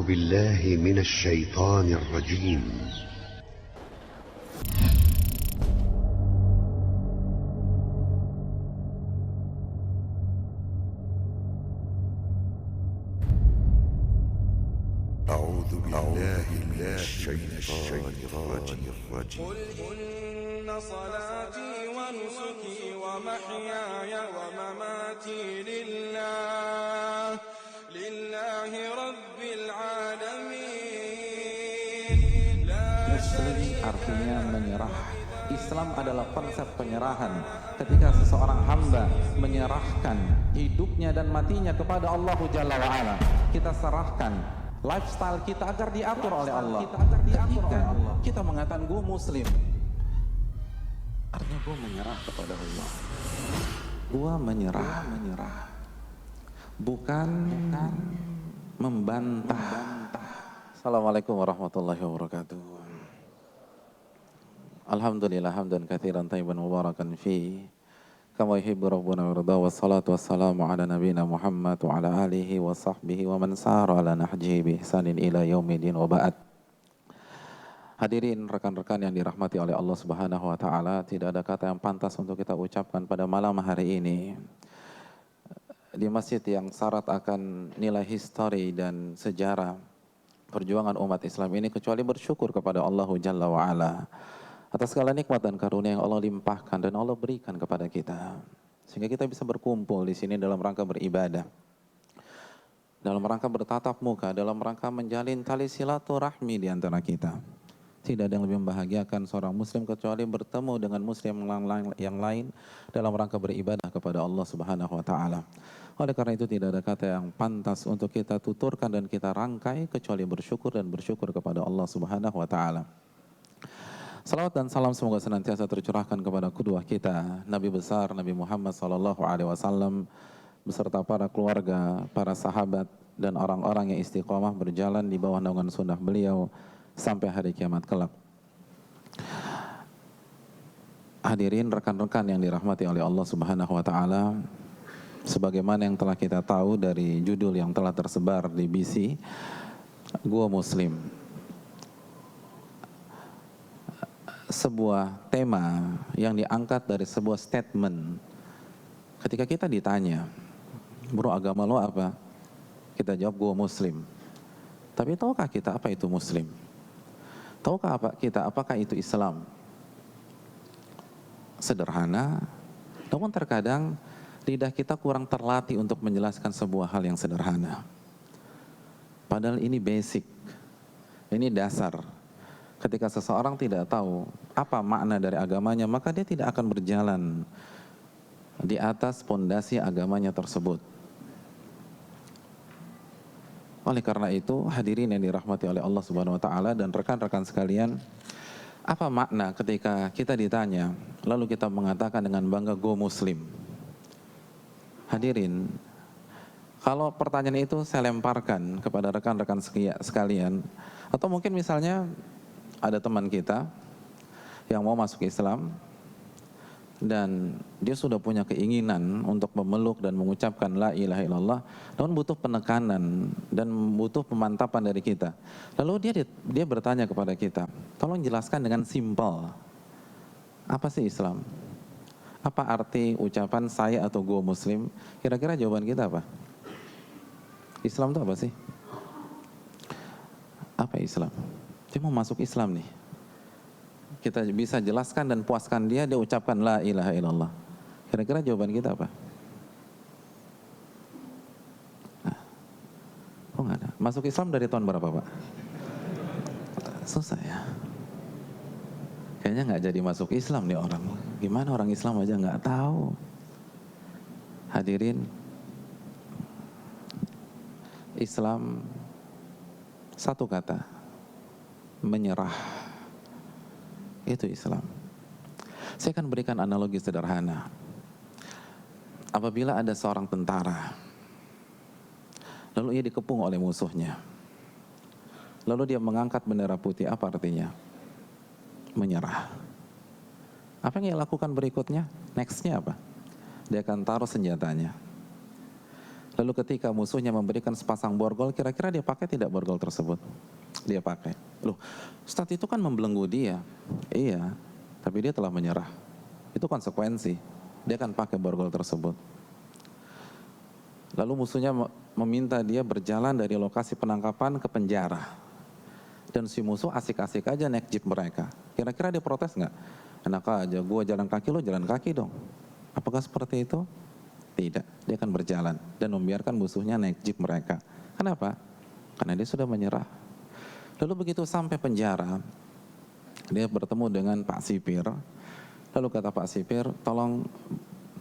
أعوذ بالله من الشيطان الرجيم. أعوذ بالله من الشيطان الرجيم. قل إن صلاتي ونسكي ومحياي ومماتي لله رب العالمين. Muslim artinya menyerah. Islam adalah konsep penyerahan. Ketika seseorang hamba menyerahkan hidupnya dan matinya kepada Allah Jalla wa'ala, kita serahkan lifestyle kita agar diatur oleh Allah. Ketika kita mengatakan gue Muslim, artinya gue menyerah kepada Allah. Gue menyerah, bukan membantah. Assalamualaikum warahmatullahi wabarakatuh. Alhamdulillah hamdan katsiran thayyiban mubarakan fi kama yuhibbu rabbuna wa yarda, wassalatu wassalamu ala nabiyyina Muhammad wa ala alihi wa sahbihi wa man sara ala nahjihi bi ihsanin ila yaumiddin wa ba'd. Hadirin rekan-rekan yang dirahmati oleh Allah Subhanahu wa taala, tidak ada kata yang pantas untuk kita ucapkan pada malam hari ini di masjid yang syarat akan nilai histori dan sejarah perjuangan umat Islam ini kecuali bersyukur kepada Allah Jalla wa'ala atas segala nikmat dan karunia yang Allah limpahkan dan Allah berikan kepada kita, sehingga kita bisa berkumpul di sini dalam rangka beribadah, dalam rangka bertatap muka, dalam rangka menjalin tali silaturahmi di antara kita. Tidak ada yang lebih membahagiakan seorang muslim kecuali bertemu dengan muslim yang lain dalam rangka beribadah kepada Allah Subhanahu wa taala. Oleh karena itu tidak ada kata yang pantas untuk kita tuturkan dan kita rangkai kecuali bersyukur dan bersyukur kepada Allah Subhanahu wa taala. Salawat dan salam semoga senantiasa tercurahkan kepada qudwah kita, Nabi besar Nabi Muhammad SAW beserta para keluarga, para sahabat dan orang-orang yang istiqomah berjalan di bawah naungan sunnah beliau sampai hari kiamat kelak. Hadirin rekan-rekan yang dirahmati oleh Allah Subhanahu wa taala, sebagaimana yang telah kita tahu dari judul yang telah tersebar di BC, Gua Muslim. Sebuah tema yang diangkat dari sebuah statement. Ketika kita ditanya, bro agama lo apa? Kita jawab gua Muslim. Tapi tahukah kita apa itu Muslim? Tahukah apakah itu Islam? Sederhana, namun terkadang lidah kita kurang terlatih untuk menjelaskan sebuah hal yang sederhana. Padahal ini basic, ini dasar. Ketika seseorang tidak tahu apa makna dari agamanya, maka dia tidak akan berjalan di atas pondasi agamanya tersebut. Oleh karena itu, hadirin yang dirahmati oleh Allah Subhanahu wa taala dan rekan-rekan sekalian, apa makna ketika kita ditanya lalu kita mengatakan dengan bangga go Muslim? Hadirin, kalau pertanyaan itu saya lemparkan kepada rekan-rekan sekalian, atau mungkin misalnya ada teman kita yang mau masuk Islam dan dia sudah punya keinginan untuk memeluk dan mengucapkan la ilaha illallah, namun butuh penekanan dan butuh pemantapan dari kita. Lalu dia bertanya kepada kita, tolong jelaskan dengan simpel, apa sih Islam? Apa arti ucapan saya atau gua Muslim? Kira-kira jawaban kita apa? Islam itu apa sih? Apa Islam? Dia mau masuk Islam nih. Kita bisa jelaskan dan puaskan dia ucapkan la ilaha illallah. Kira-kira jawaban kita apa? Nah, kok nggak ada? Masuk Islam dari tahun berapa, Pak? Susah ya. Kayaknya nggak jadi masuk Islam nih orang. Gimana orang Islam aja nggak tahu? Hadirin, Islam satu kata, menyerah. Itu Islam. Saya akan berikan analogi sederhana. Apabila ada seorang tentara, lalu ia dikepung oleh musuhnya, lalu dia mengangkat bendera putih, apa artinya? Menyerah. Apa yang ia lakukan berikutnya? Nextnya apa? Dia akan taruh senjatanya. Lalu ketika musuhnya memberikan sepasang borgol, kira-kira dia pakai tidak borgol tersebut? Dia pakai. Loh, Ustaz itu kan membelenggu dia. Iya, tapi dia telah menyerah. Itu konsekuensi. Dia akan pakai borgol tersebut. Lalu musuhnya meminta dia berjalan dari lokasi penangkapan ke penjara. Dan si musuh asik-asik aja naik jeep mereka. Kira-kira dia protes nggak? Enak aja, gua jalan kaki, lo jalan kaki dong. Apakah seperti itu? Tidak, dia akan berjalan dan membiarkan musuhnya naik jeep mereka. Kenapa? Karena dia sudah menyerah. Lalu begitu sampai penjara, dia bertemu dengan Pak Sipir. Lalu kata Pak Sipir, tolong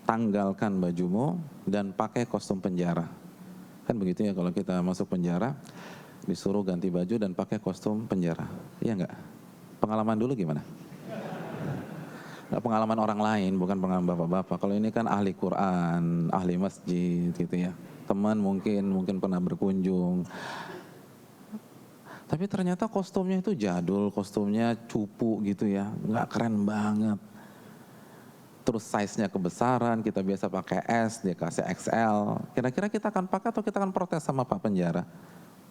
tanggalkan bajumu dan pakai kostum penjara. Kan begitu ya kalau kita masuk penjara, disuruh ganti baju dan pakai kostum penjara. Iya enggak? Pengalaman dulu gimana? Pengalaman orang lain, bukan pengalaman bapak-bapak. Kalau ini kan ahli Quran, ahli masjid gitu ya. Teman mungkin pernah berkunjung. Tapi ternyata kostumnya itu jadul, kostumnya cupu gitu ya. Nggak keren banget. Terus size-nya kebesaran, kita biasa pakai S, dia kasih XL. Kira-kira kita akan pakai atau kita akan protes sama Pak Penjara?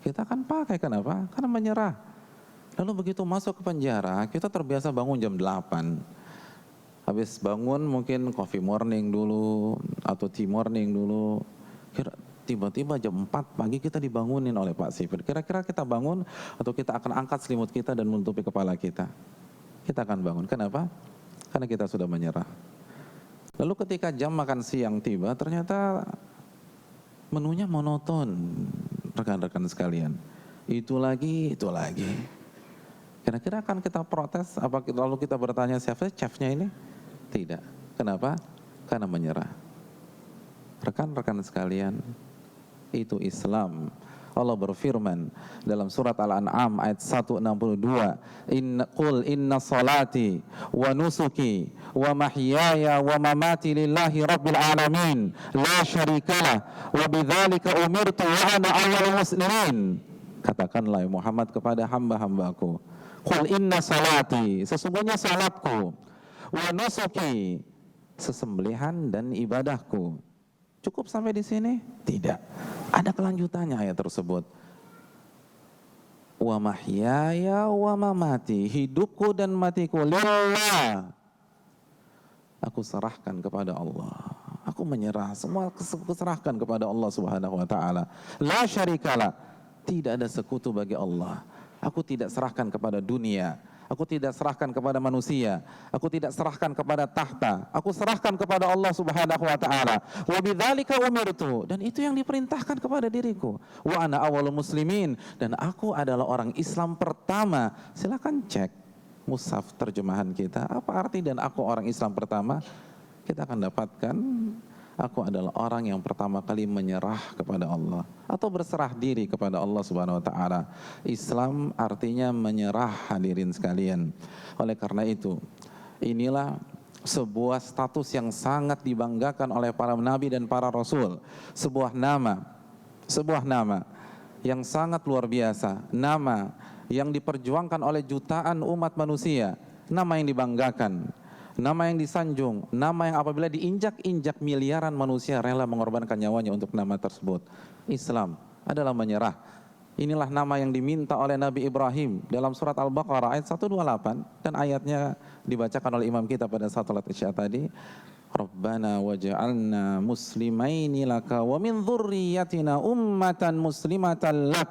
Kita akan pakai, kenapa? Karena menyerah. Lalu begitu masuk ke penjara, kita terbiasa bangun jam 8. Habis bangun mungkin coffee morning dulu atau tea morning dulu. Tiba-tiba jam 4 pagi kita dibangunin oleh Pak Sipir. Kira-kira kita bangun atau kita akan angkat selimut kita dan menutupi kepala kita? Kita akan bangun. Kenapa? Karena kita sudah menyerah. Lalu ketika jam makan siang tiba, ternyata menunya monoton, rekan-rekan sekalian. Itu lagi. Kira-kira akan kita protes? Apa lalu kita bertanya siapa chefnya ini? Tidak. Kenapa? Karena menyerah. Rekan-rekan sekalian, itu Islam. Allah berfirman dalam surat Al-An'am ayat 162, Qul inna salati wa nusuki wa mahyaya wa mamati lillahi rabbil alamin la syarikalah wa bidzalika umirtu wa ana awwalul muslimin. Katakanlah ya Muhammad kepada hamba-hambaku, Qul inna salati, sesungguhnya salatku, wa nusuki, sesembelihan dan ibadahku. Cukup sampai di sini? Tidak. Ada kelanjutannya ayat tersebut. Wa mahyaya wa mamati, hidupku dan matiku lillah. Aku serahkan kepada Allah. Aku menyerah, semua aku serahkan kepada Allah Subhanahu wa taala. La syarikalah, tidak ada sekutu bagi Allah. Aku tidak serahkan kepada dunia. Aku tidak serahkan kepada manusia. Aku tidak serahkan kepada tahta. Aku serahkan kepada Allah Subhanahu wa taala. Wa bidzalika umirtu, dan itu yang diperintahkan kepada diriku. Wa ana awwalul muslimin, dan aku adalah orang Islam pertama. Silakan cek mushaf terjemahan kita. Apa arti dan aku orang Islam pertama? Kita akan dapatkan aku adalah orang yang pertama kali menyerah kepada Allah atau berserah diri kepada Allah Subhanahu wa taala. Islam artinya menyerah, hadirin sekalian. Oleh karena itu, inilah sebuah status yang sangat dibanggakan oleh para nabi dan para rasul. Sebuah nama yang sangat luar biasa, nama yang diperjuangkan oleh jutaan umat manusia, nama yang dibanggakan, nama yang disanjung, nama yang apabila diinjak-injak miliaran manusia rela mengorbankan nyawanya untuk nama tersebut. Islam adalah menyerah. Inilah nama yang diminta oleh Nabi Ibrahim dalam surat Al-Baqarah ayat 128, dan ayatnya dibacakan oleh imam kita pada salat Isya tadi. Rabbana waj'alna muslimaini laka wa min dzurriyyatina ummatan muslimatan lak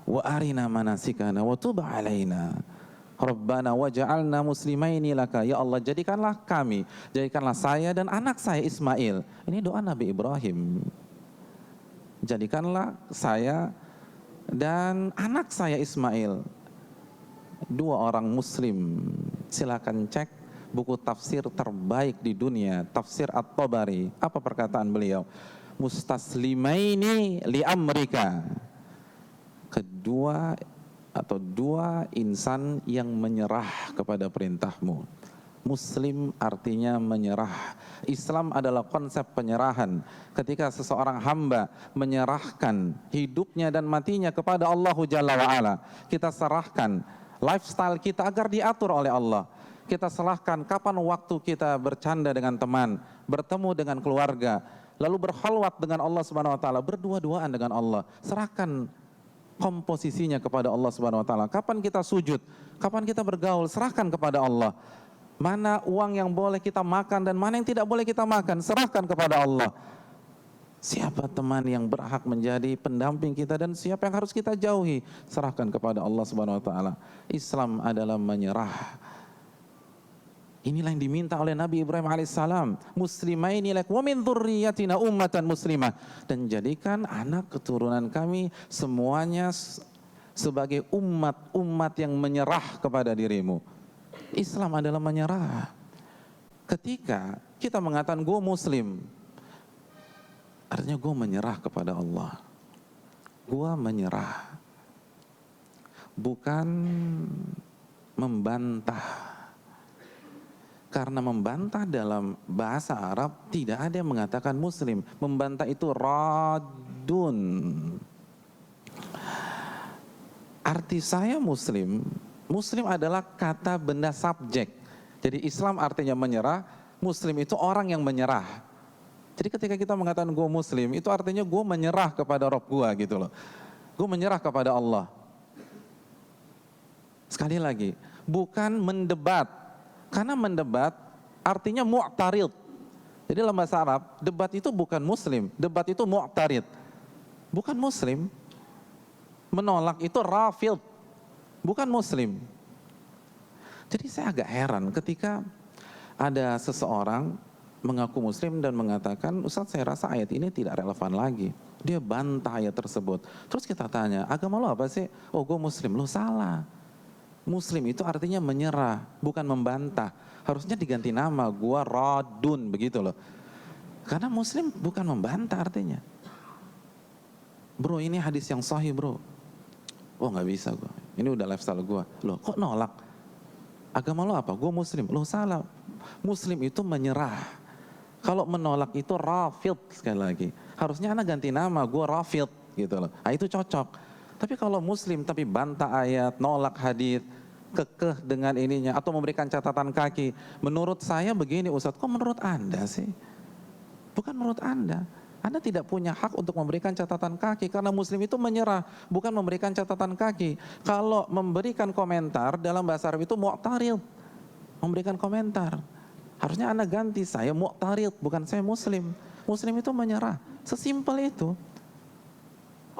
wa arina manasikana wa tub alaina. Rabbana waj'alna muslimaini laka, ya Allah jadikanlah kami, jadikanlah saya dan anak saya Ismail. Ini doa Nabi Ibrahim. Jadikanlah saya dan anak saya Ismail dua orang muslim. Silakan cek buku tafsir terbaik di dunia, Tafsir At-Tabari. Apa perkataan beliau? Mustaslimaini li amrika. Dua insan yang menyerah kepada perintahmu. Muslim artinya menyerah. Islam adalah konsep penyerahan. Ketika seseorang hamba menyerahkan hidupnya dan matinya kepada Allah Jalla wa'ala, kita serahkan lifestyle kita agar diatur oleh Allah. Kita serahkan kapan waktu kita bercanda dengan teman, bertemu dengan keluarga, lalu berkhalwat dengan Allah Subhanahu wa taala, berdua-duaan dengan Allah. Serahkan komposisinya kepada Allah Subhanahu wa taala. Kapan kita sujud, kapan kita bergaul, serahkan kepada Allah. Mana uang yang boleh kita makan dan mana yang tidak boleh kita makan, serahkan kepada Allah. Siapa teman yang berhak menjadi pendamping kita dan siapa yang harus kita jauhi, serahkan kepada Allah Subhanahu wa taala. Islam adalah menyerah. Inilah yang diminta oleh Nabi Ibrahim alaihissalam. Muslimaini lak wa min dzurriyyatina ummatan muslimah. Dan jadikan anak keturunan kami semuanya sebagai umat yang menyerah kepada dirimu. Islam adalah menyerah. Ketika kita mengatakan gue muslim, artinya gue menyerah kepada Allah. Gue menyerah. Bukan membantah. Karena membantah dalam bahasa Arab tidak ada yang mengatakan muslim. Membantah itu radun. Arti saya muslim, muslim adalah kata benda subjek. Jadi Islam artinya menyerah, muslim itu orang yang menyerah. Jadi ketika kita mengatakan gue muslim, itu artinya gue menyerah kepada Rabb gue gitu loh. Gue menyerah kepada Allah. Sekali lagi, bukan mendebat. Karena mendebat artinya mu'tarid. Jadi dalam bahasa Arab, debat itu bukan muslim, debat itu mu'tarid. Bukan muslim. Menolak itu rafid, bukan muslim. Jadi saya agak heran ketika ada seseorang mengaku muslim dan mengatakan, Ustaz saya rasa ayat ini tidak relevan lagi. Dia bantah ayat tersebut. Terus kita tanya, agama lo apa sih? Oh gue muslim. Lo salah. Muslim itu artinya menyerah, bukan membantah. Harusnya diganti nama, gua radun, begitu loh. Karena muslim bukan membantah artinya. Bro, ini hadis yang sahih bro. Oh gak bisa gua, ini udah lifestyle gua. Loh kok nolak? Agama lo apa? Gua muslim. Loh salah. Muslim itu menyerah. Kalau menolak itu rafid sekali lagi. Harusnya anak ganti nama, gua rafid gitu loh. Nah, itu cocok. Tapi kalau muslim tapi bantah ayat, nolak hadis, kekeh dengan ininya atau memberikan catatan kaki. Menurut saya begini Ustadz, kok menurut Anda sih? Bukan menurut Anda. Anda tidak punya hak untuk memberikan catatan kaki karena muslim itu menyerah, bukan memberikan catatan kaki. Kalau memberikan komentar dalam bahasa Arab itu mu'tarid. Memberikan komentar. Harusnya Anda ganti, saya mu'tarid, bukan saya muslim. Muslim itu menyerah. Sesimpel itu.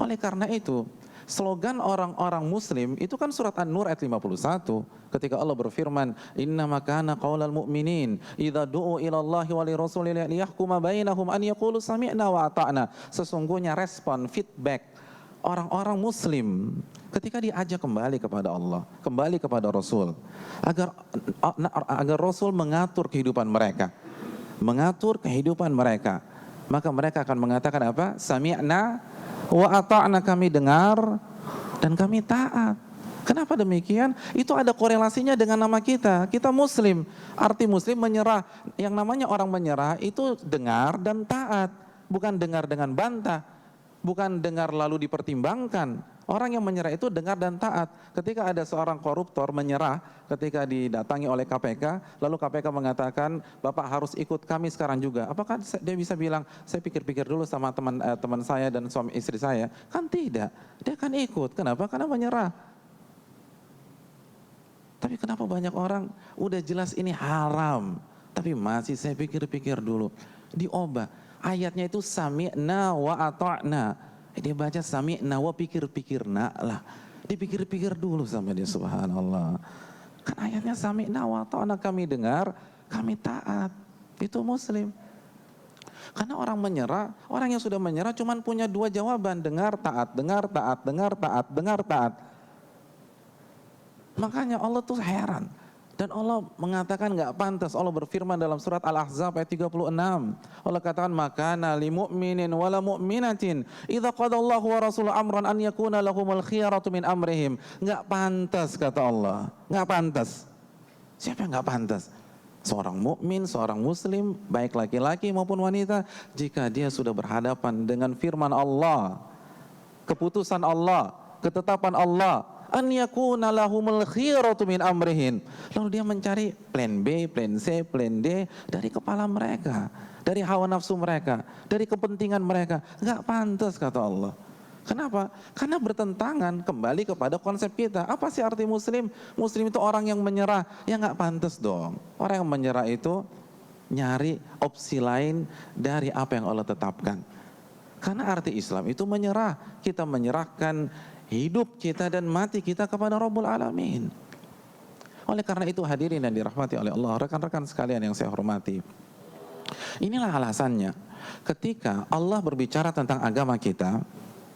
Oleh karena itu, slogan orang-orang muslim itu kan surat An-Nur ayat 51 ketika Allah berfirman innama kana qaulal mu'minin idza du'u ila Allahi wa li rasulihi liyahkuma bainahum an yaqulu sami'na wa ata'na. Sesungguhnya respon feedback orang-orang muslim ketika diajak kembali kepada Allah, kembali kepada Rasul agar Rasul mengatur kehidupan mereka, maka mereka akan mengatakan apa? Sami'na wa ata'na, kami dengar dan kami taat. Kenapa demikian? Itu ada korelasinya dengan nama kita. Kita muslim. Arti muslim menyerah. Yang namanya orang menyerah itu dengar dan taat. Bukan dengar dengan bantah. Bukan dengar lalu dipertimbangkan. Orang yang menyerah itu dengar dan taat. Ketika ada seorang koruptor menyerah ketika didatangi oleh KPK, lalu KPK mengatakan, Bapak harus ikut kami sekarang juga. Apakah dia bisa bilang, saya pikir-pikir dulu sama teman saya dan suami istri saya? Kan tidak. Dia akan ikut. Kenapa? Karena menyerah. Tapi kenapa banyak orang udah jelas ini haram, tapi masih saya pikir-pikir dulu. Diubah. Ayatnya itu sami'na wa ata'na. Dia baca sami'na wa pikir-pikirna lah. Dipikir-pikir dulu sama dia, subhanallah. Kan ayatnya sami'na wa ta'na, kami dengar, kami taat. Itu muslim. Karena orang menyerah, orang yang sudah menyerah cuman punya dua jawaban, dengar taat, dengar taat, dengar taat, dengar taat. Makanya Allah tuh heran. Dan Allah mengatakan nggak pantas. Allah berfirman dalam surat Al-Ahzab ayat 36. Allah katakan makana li mu'minin wala mu'minatin idza qadallahu wa rasuluhu amran an yakuna lahumul khiyaratu min amrihim. Nggak pantas kata Allah. Nggak pantas. Siapa yang nggak pantas? Seorang mukmin, seorang muslim, baik laki-laki maupun wanita, jika dia sudah berhadapan dengan firman Allah, keputusan Allah, ketetapan Allah, an yakuna lahumul khiyaratu min amrihin. Lalu dia mencari plan B, plan C, plan D dari kepala mereka, dari hawa nafsu mereka, dari kepentingan mereka. Enggak pantas kata Allah. Kenapa? Karena bertentangan kembali kepada konsep kita. Apa sih arti muslim? Muslim itu orang yang menyerah. Ya enggak pantas dong. Orang yang menyerah itu nyari opsi lain dari apa yang Allah tetapkan. Karena arti Islam itu menyerah. Kita menyerahkan hidup kita dan mati kita kepada Rabbul Alamin. Oleh karena itu hadirin yang dirahmati oleh Allah, rekan-rekan sekalian yang saya hormati. Inilah alasannya ketika Allah berbicara tentang agama kita,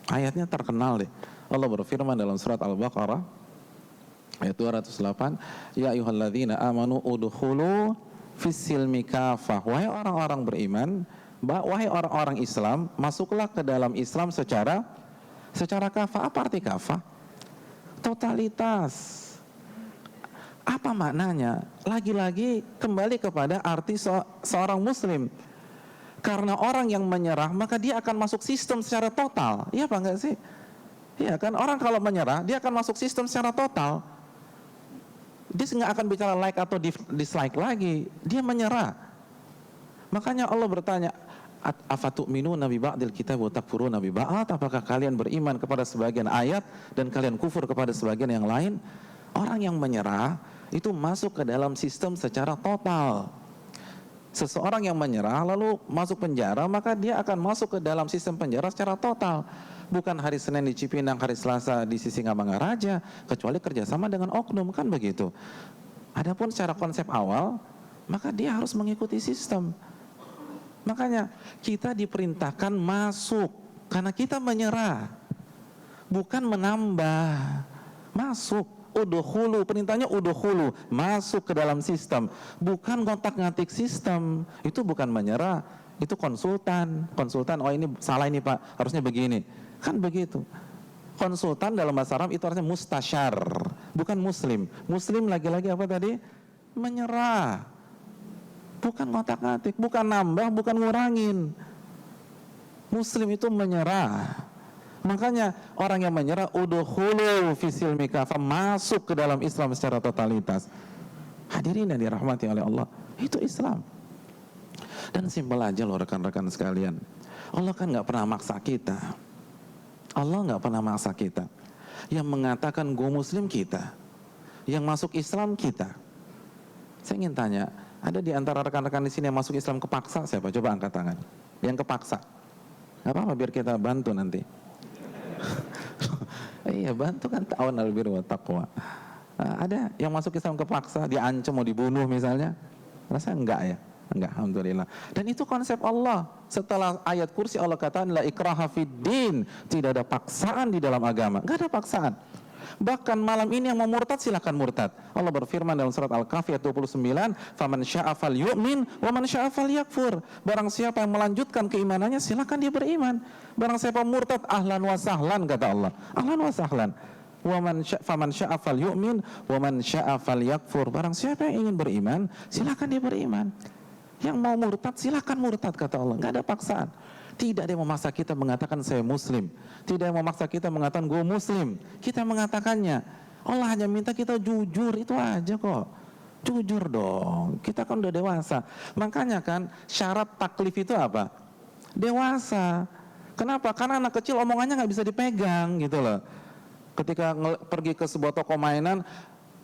ayatnya terkenal deh. Allah berfirman dalam surat Al-Baqarah ayat 208, ya ayyuhalladzina amanu udkhulu fis-silmi kafah. Wahai orang-orang beriman, wahai orang-orang Islam, masuklah ke dalam Islam secara kafah. Apa arti kafah? Totalitas. Apa maknanya? Lagi-lagi kembali kepada arti seorang muslim. Karena orang yang menyerah, maka dia akan masuk sistem secara total. Iya apa enggak sih? Iya kan, orang kalau menyerah, dia akan masuk sistem secara total. Dia nggak akan bicara like atau dislike lagi. Dia menyerah. Makanya Allah bertanya, afatu'minuna bi ba'dil kitab wa takfuruna bi ba'd? Apakah kalian beriman kepada sebagian ayat dan kalian kufur kepada sebagian yang lain? Orang yang menyerah itu masuk ke dalam sistem secara total. Seseorang yang menyerah lalu masuk penjara, maka dia akan masuk ke dalam sistem penjara secara total. Bukan hari Senin di Cipinang, hari Selasa di Sisingamangaraja, kecuali kerjasama dengan oknum, kan begitu. Adapun secara konsep awal, maka dia harus mengikuti sistem. Makanya kita diperintahkan masuk, karena kita menyerah, bukan menambah. Masuk. Udkhulu, perintahnya udkhulu, masuk ke dalam sistem, bukan ngotak-ngatik sistem. Itu bukan menyerah, itu konsultan. Oh ini salah ini Pak, harusnya begini. Kan begitu. Konsultan dalam bahasa Arab itu artinya mustasyar, bukan muslim. Muslim lagi-lagi apa tadi? Menyerah. Bukan ngotak-ngatik, bukan nambah, bukan ngurangin. Muslim itu menyerah. Makanya orang yang menyerah udkhulu fisilmi kafah, masuk ke dalam Islam secara totalitas. Hadirin yang dirahmati oleh Allah, itu Islam. Dan simpel aja loh rekan-rekan sekalian. Allah kan nggak pernah maksa kita. Allah nggak pernah maksa kita. Yang mengatakan gue muslim kita, yang masuk Islam kita. Saya ingin tanya, ada di antara rekan-rekan di sini yang masuk Islam kepaksa? Siapa? Coba angkat tangan. Yang kepaksa. Gak apa-apa, biar kita bantu nanti. Iya, bantu kan, ta'awun alal birri wat taqwa. Ada yang masuk Islam kepaksa, diancam mau dibunuh misalnya? Rasa enggak ya? Enggak, alhamdulillah. Dan itu konsep Allah. Setelah ayat kursi Allah katakan la ikraha fid din, tidak ada paksaan di dalam agama. Enggak ada paksaan. Bahkan malam ini yang mau murtad silakan murtad. Allah berfirman dalam surat Al-Kahfi ayat 29, faman syaa falyu'min wa man syaa falyakfur. Barang siapa yang melanjutkan keimanannya silakan dia beriman. Barang siapa murtad ahlan wa sahlan kata Allah. Ahlan wa sahlan. Faman syaa falyu'min wa man syaa falyakfur. Barang siapa yang ingin beriman silakan dia beriman. Yang mau murtad silakan murtad kata Allah. Enggak ada paksaan. Tidak ada yang memaksa kita mengatakan saya muslim. Tidak ada yang memaksa kita mengatakan gue muslim. Kita mengatakannya. Allah hanya minta kita jujur, itu aja kok. Jujur dong. Kita kan udah dewasa. Makanya kan syarat taklif itu apa? Dewasa. Kenapa? Karena anak kecil omongannya nggak bisa dipegang gitu loh. Ketika pergi ke sebuah toko mainan,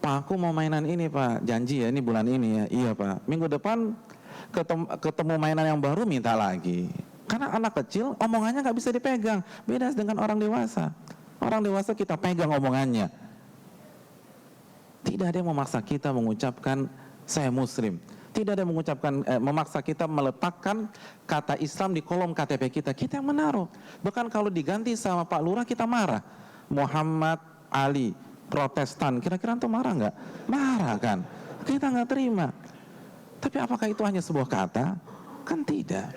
Pak aku mau mainan ini Pak, janji ya ini bulan ini ya. Iya Pak. Minggu depan ketemu mainan yang baru minta lagi. Karena anak kecil omongannya nggak bisa dipegang. Beda dengan orang dewasa. Orang dewasa kita pegang omongannya. Tidak ada yang memaksa kita mengucapkan saya muslim. Tidak ada yang memaksa kita meletakkan kata Islam di kolom KTP kita. Kita yang menaruh. Bahkan kalau diganti sama Pak Lurah kita marah. Muhammad Ali Protestan. Kira-kira antum marah nggak? Marah kan? Kita nggak terima. Tapi apakah itu hanya sebuah kata? Kan tidak.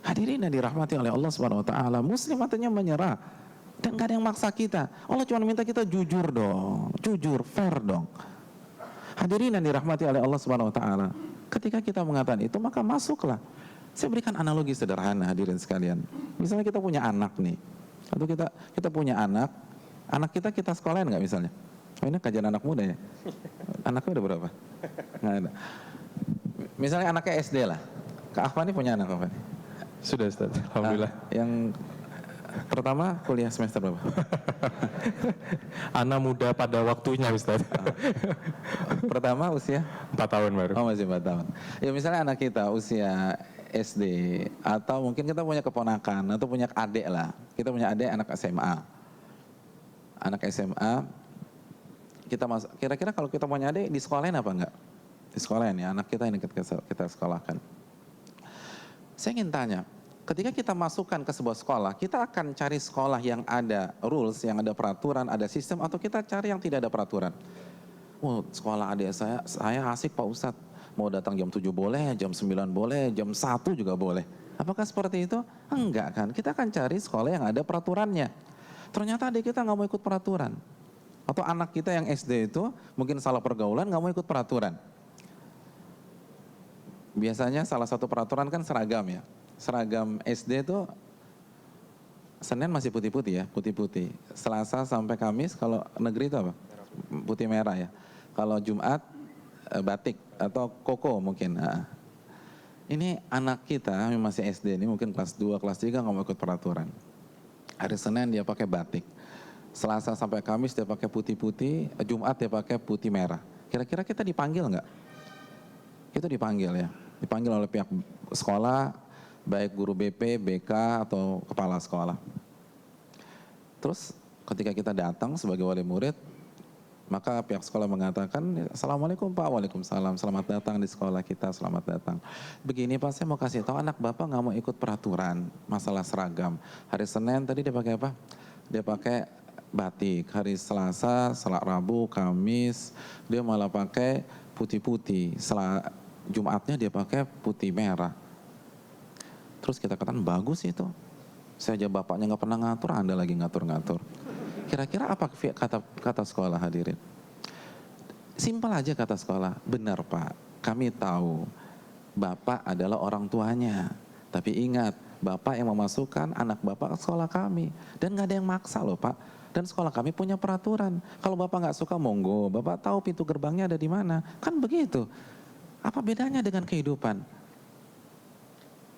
Hadirin yang dirahmati oleh Allah Subhanahu wa taala, muslim artinya menyerah dan gak ada yang maksa kita. Allah cuma minta kita jujur dong, jujur, fair dong. Hadirin yang dirahmati oleh Allah Subhanahu wa taala, ketika kita mengatakan itu maka masuklah. Saya berikan analogi sederhana hadirin sekalian. Misalnya kita punya anak nih. Atau kita punya anak Anak kita sekolahin nggak misalnya? Oh, ini kajian anak muda ya? Anaknya udah berapa? Nggak ada. Misalnya anaknya SD lah. Kak Afani punya anak apa? Sudah Ustaz, alhamdulillah. Yang pertama kuliah semester berapa? Anak muda pada waktunya Ustaz. Pertama usia? 4 tahun baru. Oh, masih 4 tahun. Ya misalnya anak kita usia SD, atau mungkin kita punya keponakan atau punya adik lah. Kita punya adik anak SMA. Anak SMA, kira-kira kalau kita punya adik di sekolahin apa enggak? Di sekolahin ya, anak kita ini kita sekolahkan. Saya ingin tanya, ketika kita masukkan ke sebuah sekolah, kita akan cari sekolah yang ada rules, yang ada peraturan, ada sistem, atau kita cari yang tidak ada peraturan? Oh, sekolah adik saya asik Pak Ustadz. Mau datang jam 7 boleh, jam 9 boleh, jam 1 juga boleh. Apakah seperti itu? Enggak kan, kita akan cari sekolah yang ada peraturannya. Ternyata adik kita nggak mau ikut peraturan. Atau anak kita yang SD itu mungkin salah pergaulan, nggak mau ikut peraturan. Biasanya salah satu peraturan kan seragam ya. Seragam SD itu Senin masih putih-putih ya, putih-putih. Selasa sampai Kamis kalau negeri itu apa? Putih merah ya. Kalau Jumat batik atau koko mungkin. Nah, ini anak kita yang masih SD ini mungkin kelas 2, kelas 3 nggak mau ikut peraturan. Hari Senin dia pakai batik. Selasa sampai Kamis dia pakai putih-putih, Jumat dia pakai putih merah. Kira-kira kita dipanggil nggak? Itu dipanggil ya. Dipanggil oleh pihak sekolah, baik guru BP, BK atau kepala sekolah. Terus ketika kita datang sebagai wali murid, maka pihak sekolah mengatakan, Assalamualaikum Pak, Waalaikumsalam, selamat datang di sekolah kita, selamat datang. Begini Pak, saya mau kasih tahu anak Bapak nggak mau ikut peraturan masalah seragam. Hari Senin tadi dia pakai apa? Dia pakai batik. Hari Selasa, Rabu, Kamis, dia malah pakai putih-putih. Jumatnya dia pakai putih merah. Terus kita katakan bagus itu. Saya aja bapaknya nggak pernah ngatur, Anda lagi ngatur-ngatur. Kira-kira apa kata sekolah hadirin? Simpel aja kata sekolah, benar Pak, kami tahu Bapak adalah orang tuanya. Tapi ingat, Bapak yang memasukkan anak Bapak ke sekolah kami. Dan gak ada yang maksa loh Pak. Dan sekolah kami punya peraturan. Kalau Bapak gak suka, monggo. Bapak tahu pintu gerbangnya ada di mana. Kan begitu. Apa bedanya dengan kehidupan?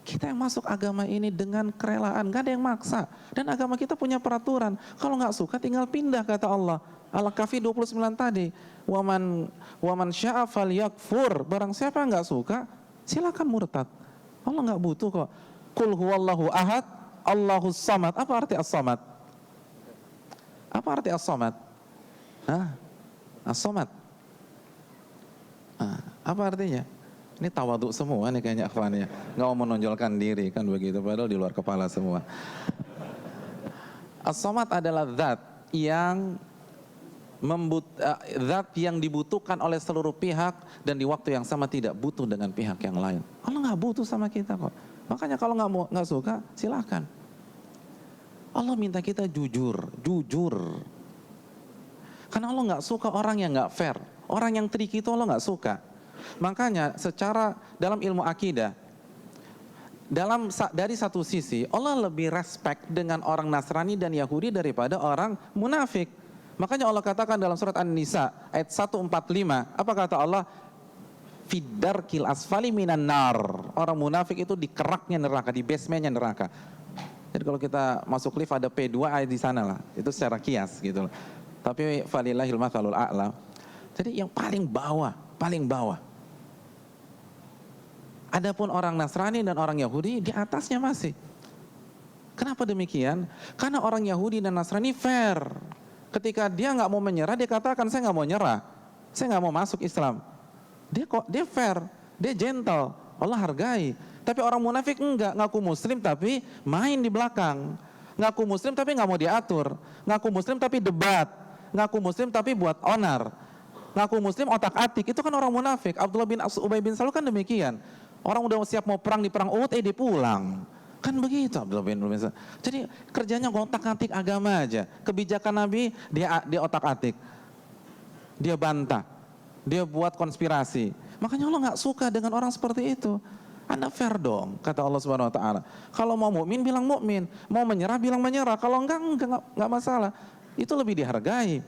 Kita yang masuk agama ini dengan kerelaan, gak ada yang maksa. Dan agama kita punya peraturan. Kalau gak suka tinggal pindah kata Allah. Al-Kahfi 29 tadi. Waman sya'a falyakfur. Barang siapa yang gak suka, silakan murtad. Allah gak butuh kok. Qul huwallahu ahad, Allahus samad. Apa arti as-samad? Apa arti as-samad? As-samad. Apa artinya? Ini tawaduk semua nih kayaknya akhwannya. Nggak mau menonjolkan diri kan begitu, padahal di luar kepala semua. As-samad adalah zat yang dibutuhkan oleh seluruh pihak dan di waktu yang sama tidak butuh dengan pihak yang lain. Allah nggak butuh sama kita kok. Makanya kalau nggak suka silakan. Allah minta kita jujur. Karena Allah nggak suka orang yang nggak fair, orang yang tricky itu Allah nggak suka. Makanya secara dalam ilmu akidah, dari satu sisi Allah lebih respect dengan orang Nasrani dan Yahudi daripada orang munafik. Makanya Allah katakan dalam surat An-Nisa ayat 145, apa kata Allah? Fiddarkil asfali minan nar. Orang munafik itu di keraknya neraka, di basementnya neraka. Jadi kalau kita masuk lift ada P2 ada di sana lah. Itu secara kias gitu loh. Tapi falillahil mathalul a'la. Jadi yang paling bawah. Adapun orang Nasrani dan orang Yahudi di atasnya masih. Kenapa demikian? Karena orang Yahudi dan Nasrani fair. Ketika dia nggak mau menyerah, dia katakan saya nggak mau nyerah, saya nggak mau masuk Islam. Dia fair, dia gentle, Allah hargai. Tapi orang munafik enggak, ngaku Muslim tapi main di belakang, ngaku Muslim tapi nggak mau diatur, ngaku Muslim tapi debat, ngaku Muslim tapi buat onar, ngaku Muslim otak-atik. Itu kan orang munafik. Abdullah bin Ubay bin Salul kan demikian. Orang udah siap mau perang di perang Uhud, dia pulang. Kan begitu Abdullah bin Ubay bin Salul. Jadi kerjanya otak-atik agama aja. Kebijakan Nabi dia otak-atik, dia bantah, dia buat konspirasi. Makanya Allah nggak suka dengan orang seperti itu. Anda fair dong, kata Allah Subhanahu Wa Taala. Kalau mau mukmin bilang mukmin, mau menyerah bilang menyerah. Kalau enggak masalah. itu lebih dihargai.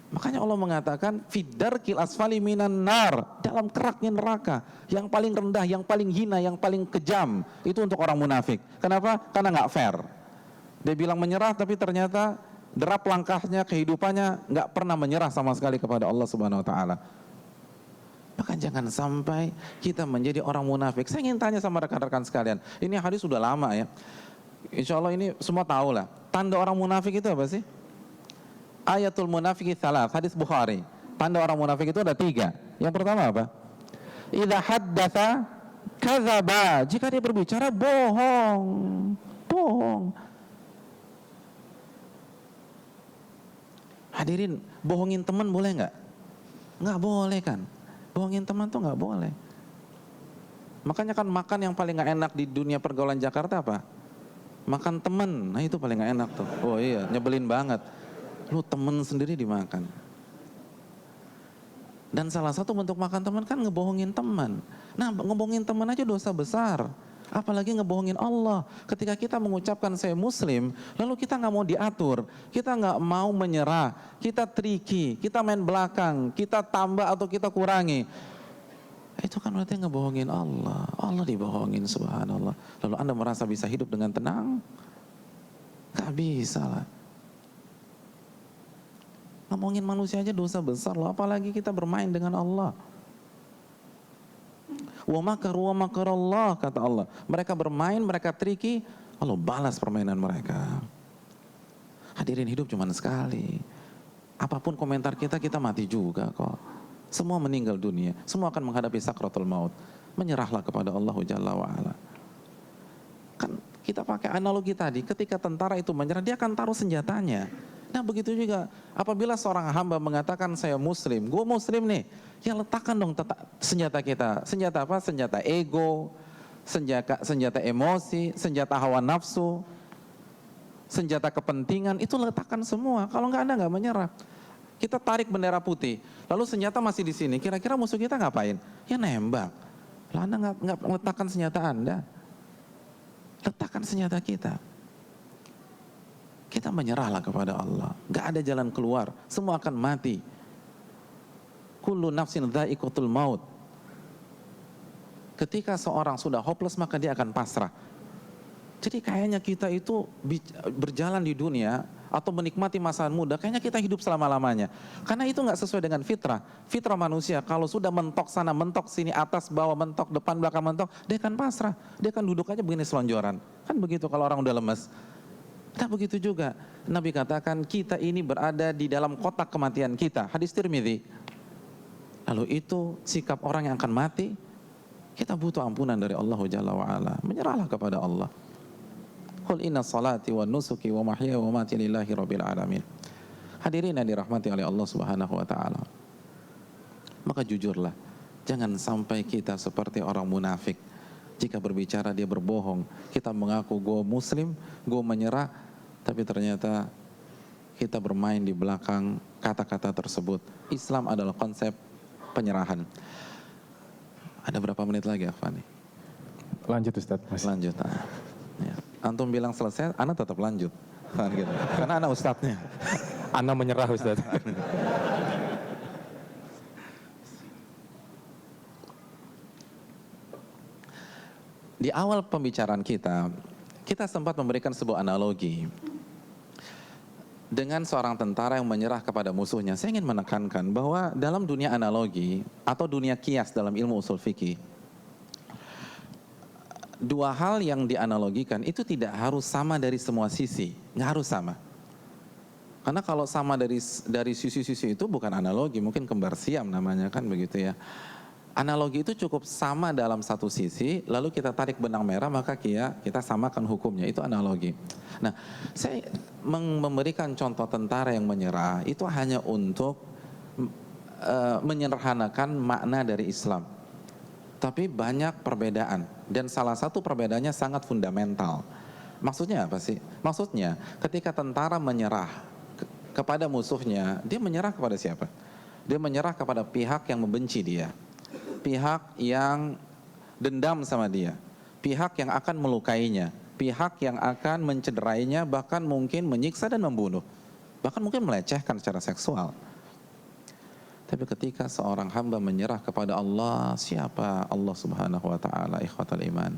Makanya Allah mengatakan fidarkil asfali minan nar, dalam keraknya neraka, yang paling rendah, yang paling hina, yang paling kejam, itu untuk orang munafik. Kenapa? Karena nggak fair. Dia bilang menyerah, tapi ternyata derap langkahnya, kehidupannya nggak pernah menyerah sama sekali kepada Allah Subhanahu Wa Taala. Maka jangan sampai kita menjadi orang munafik. Saya ingin tanya sama rekan-rekan sekalian, ini hadis sudah lama ya. Insya Allah ini semua tahu lah. Tanda orang munafik itu apa sih? Ayatul munafiki salat, hadis Bukhari. Tanda orang munafik itu ada 3. Yang pertama apa? Idza haddatsa kadzaba. Jika dia berbicara bohong. Bohong. Hadirin, bohongin teman boleh nggak? Nggak boleh kan? Bohongin teman tuh nggak boleh. Makanya kan makan yang paling nggak enak di dunia pergaulan Jakarta apa? Makan teman. Nah itu paling nggak enak tuh. Oh iya, nyebelin banget. Lu temen sendiri dimakan. Dan salah satu bentuk makan teman kan ngebohongin teman. Nah, ngebohongin teman aja dosa besar. Apalagi ngebohongin Allah. Ketika kita mengucapkan saya muslim, lalu kita nggak mau diatur, kita nggak mau menyerah, kita tricky, kita main belakang, kita tambah atau kita kurangi. Itu kan berarti ngebohongin Allah. Allah dibohongin, subhanallah. Lalu Anda merasa bisa hidup dengan tenang? Gak bisa lah. Ngomongin manusia aja dosa besar loh, apalagi kita bermain dengan Allah. Wa makaru wa makarallah, kata Allah. Mereka bermain, mereka triki, Allah balas permainan mereka. Hadirin, hidup cuma sekali. Apapun komentar kita mati juga kok. Semua meninggal dunia, semua akan menghadapi sakratul maut. Menyerahlah kepada Allah Jalla wa'ala. Kan kita pakai analogi tadi, ketika tentara itu menyerah, dia akan taruh senjatanya. Nah begitu juga apabila seorang hamba mengatakan saya muslim, gue muslim nih, ya letakkan dong senjata kita. Senjata apa? Senjata ego, senjata emosi, senjata hawa nafsu, senjata kepentingan, itu letakkan semua. Kalau nggak, Anda nggak menyerah. Kita tarik bendera putih, lalu senjata masih di sini, kira-kira musuh kita ngapain? Ya nembak. Lah Anda nggak letakkan senjata Anda, letakkan senjata kita. Kita menyerahlah kepada Allah. Gak ada jalan keluar. Semua akan mati. Kullu nafsin dha'iqatul maut. Ketika seorang sudah hopeless, maka dia akan pasrah. Jadi kayaknya kita itu berjalan di dunia atau menikmati masa muda, kayaknya kita hidup selama-lamanya. Karena itu gak sesuai dengan fitrah. Fitrah manusia, kalau sudah mentok sana, mentok sini, atas, bawah, mentok, depan, belakang, mentok, dia akan pasrah. Dia akan duduk aja begini selonjoran. Kan begitu kalau orang udah lemes. Nah begitu juga Nabi katakan kita ini berada di dalam kotak kematian kita. Hadis Tirmidzi. Lalu itu sikap orang yang akan mati. Kita butuh ampunan dari Allah Jalla wa'ala. Menyerahlah kepada Allah. Qul inna salati wa nusuki wa mahyaya wa mati lillahi rabbil alamin. Hadirin yang dirahmati oleh Allah Subhanahu wa ta'ala. Maka jujurlah, jangan sampai kita seperti orang munafik. Jika berbicara dia berbohong. Kita mengaku gue muslim, gue menyerah, tapi ternyata kita bermain di belakang kata-kata tersebut. Islam adalah konsep penyerahan. Ada berapa menit lagi Afani? Lanjut Ustaz. Lanjut. Ya. Antum bilang selesai, Ana tetap lanjut. Karena Ana ustadznya. Ana menyerah Ustaz. Di awal pembicaraan kita sempat memberikan sebuah analogi dengan seorang tentara yang menyerah kepada musuhnya. Saya ingin menekankan bahwa dalam dunia analogi atau dunia kias dalam ilmu usul fikih, dua hal yang dianalogikan itu tidak harus sama dari semua sisi, nggak harus sama. Karena kalau sama dari sisi-sisi itu bukan analogi, mungkin kembar siam namanya kan begitu ya. Analogi itu cukup sama dalam satu sisi, lalu kita tarik benang merah maka kita samakan hukumnya, itu analogi. Nah, saya memberikan contoh tentara yang menyerah itu hanya untuk menyederhanakan makna dari Islam. Tapi banyak perbedaan dan salah satu perbedaannya sangat fundamental. Maksudnya apa sih? Maksudnya ketika tentara menyerah kepada musuhnya, dia menyerah kepada siapa? Dia menyerah kepada pihak yang membenci dia. Pihak yang dendam sama dia, pihak yang akan melukainya, pihak yang akan mencederainya, bahkan mungkin menyiksa dan membunuh, bahkan mungkin melecehkan secara seksual. Tapi ketika seorang hamba menyerah kepada Allah, siapa Allah Subhanahu wa taala, ikhwatal iman?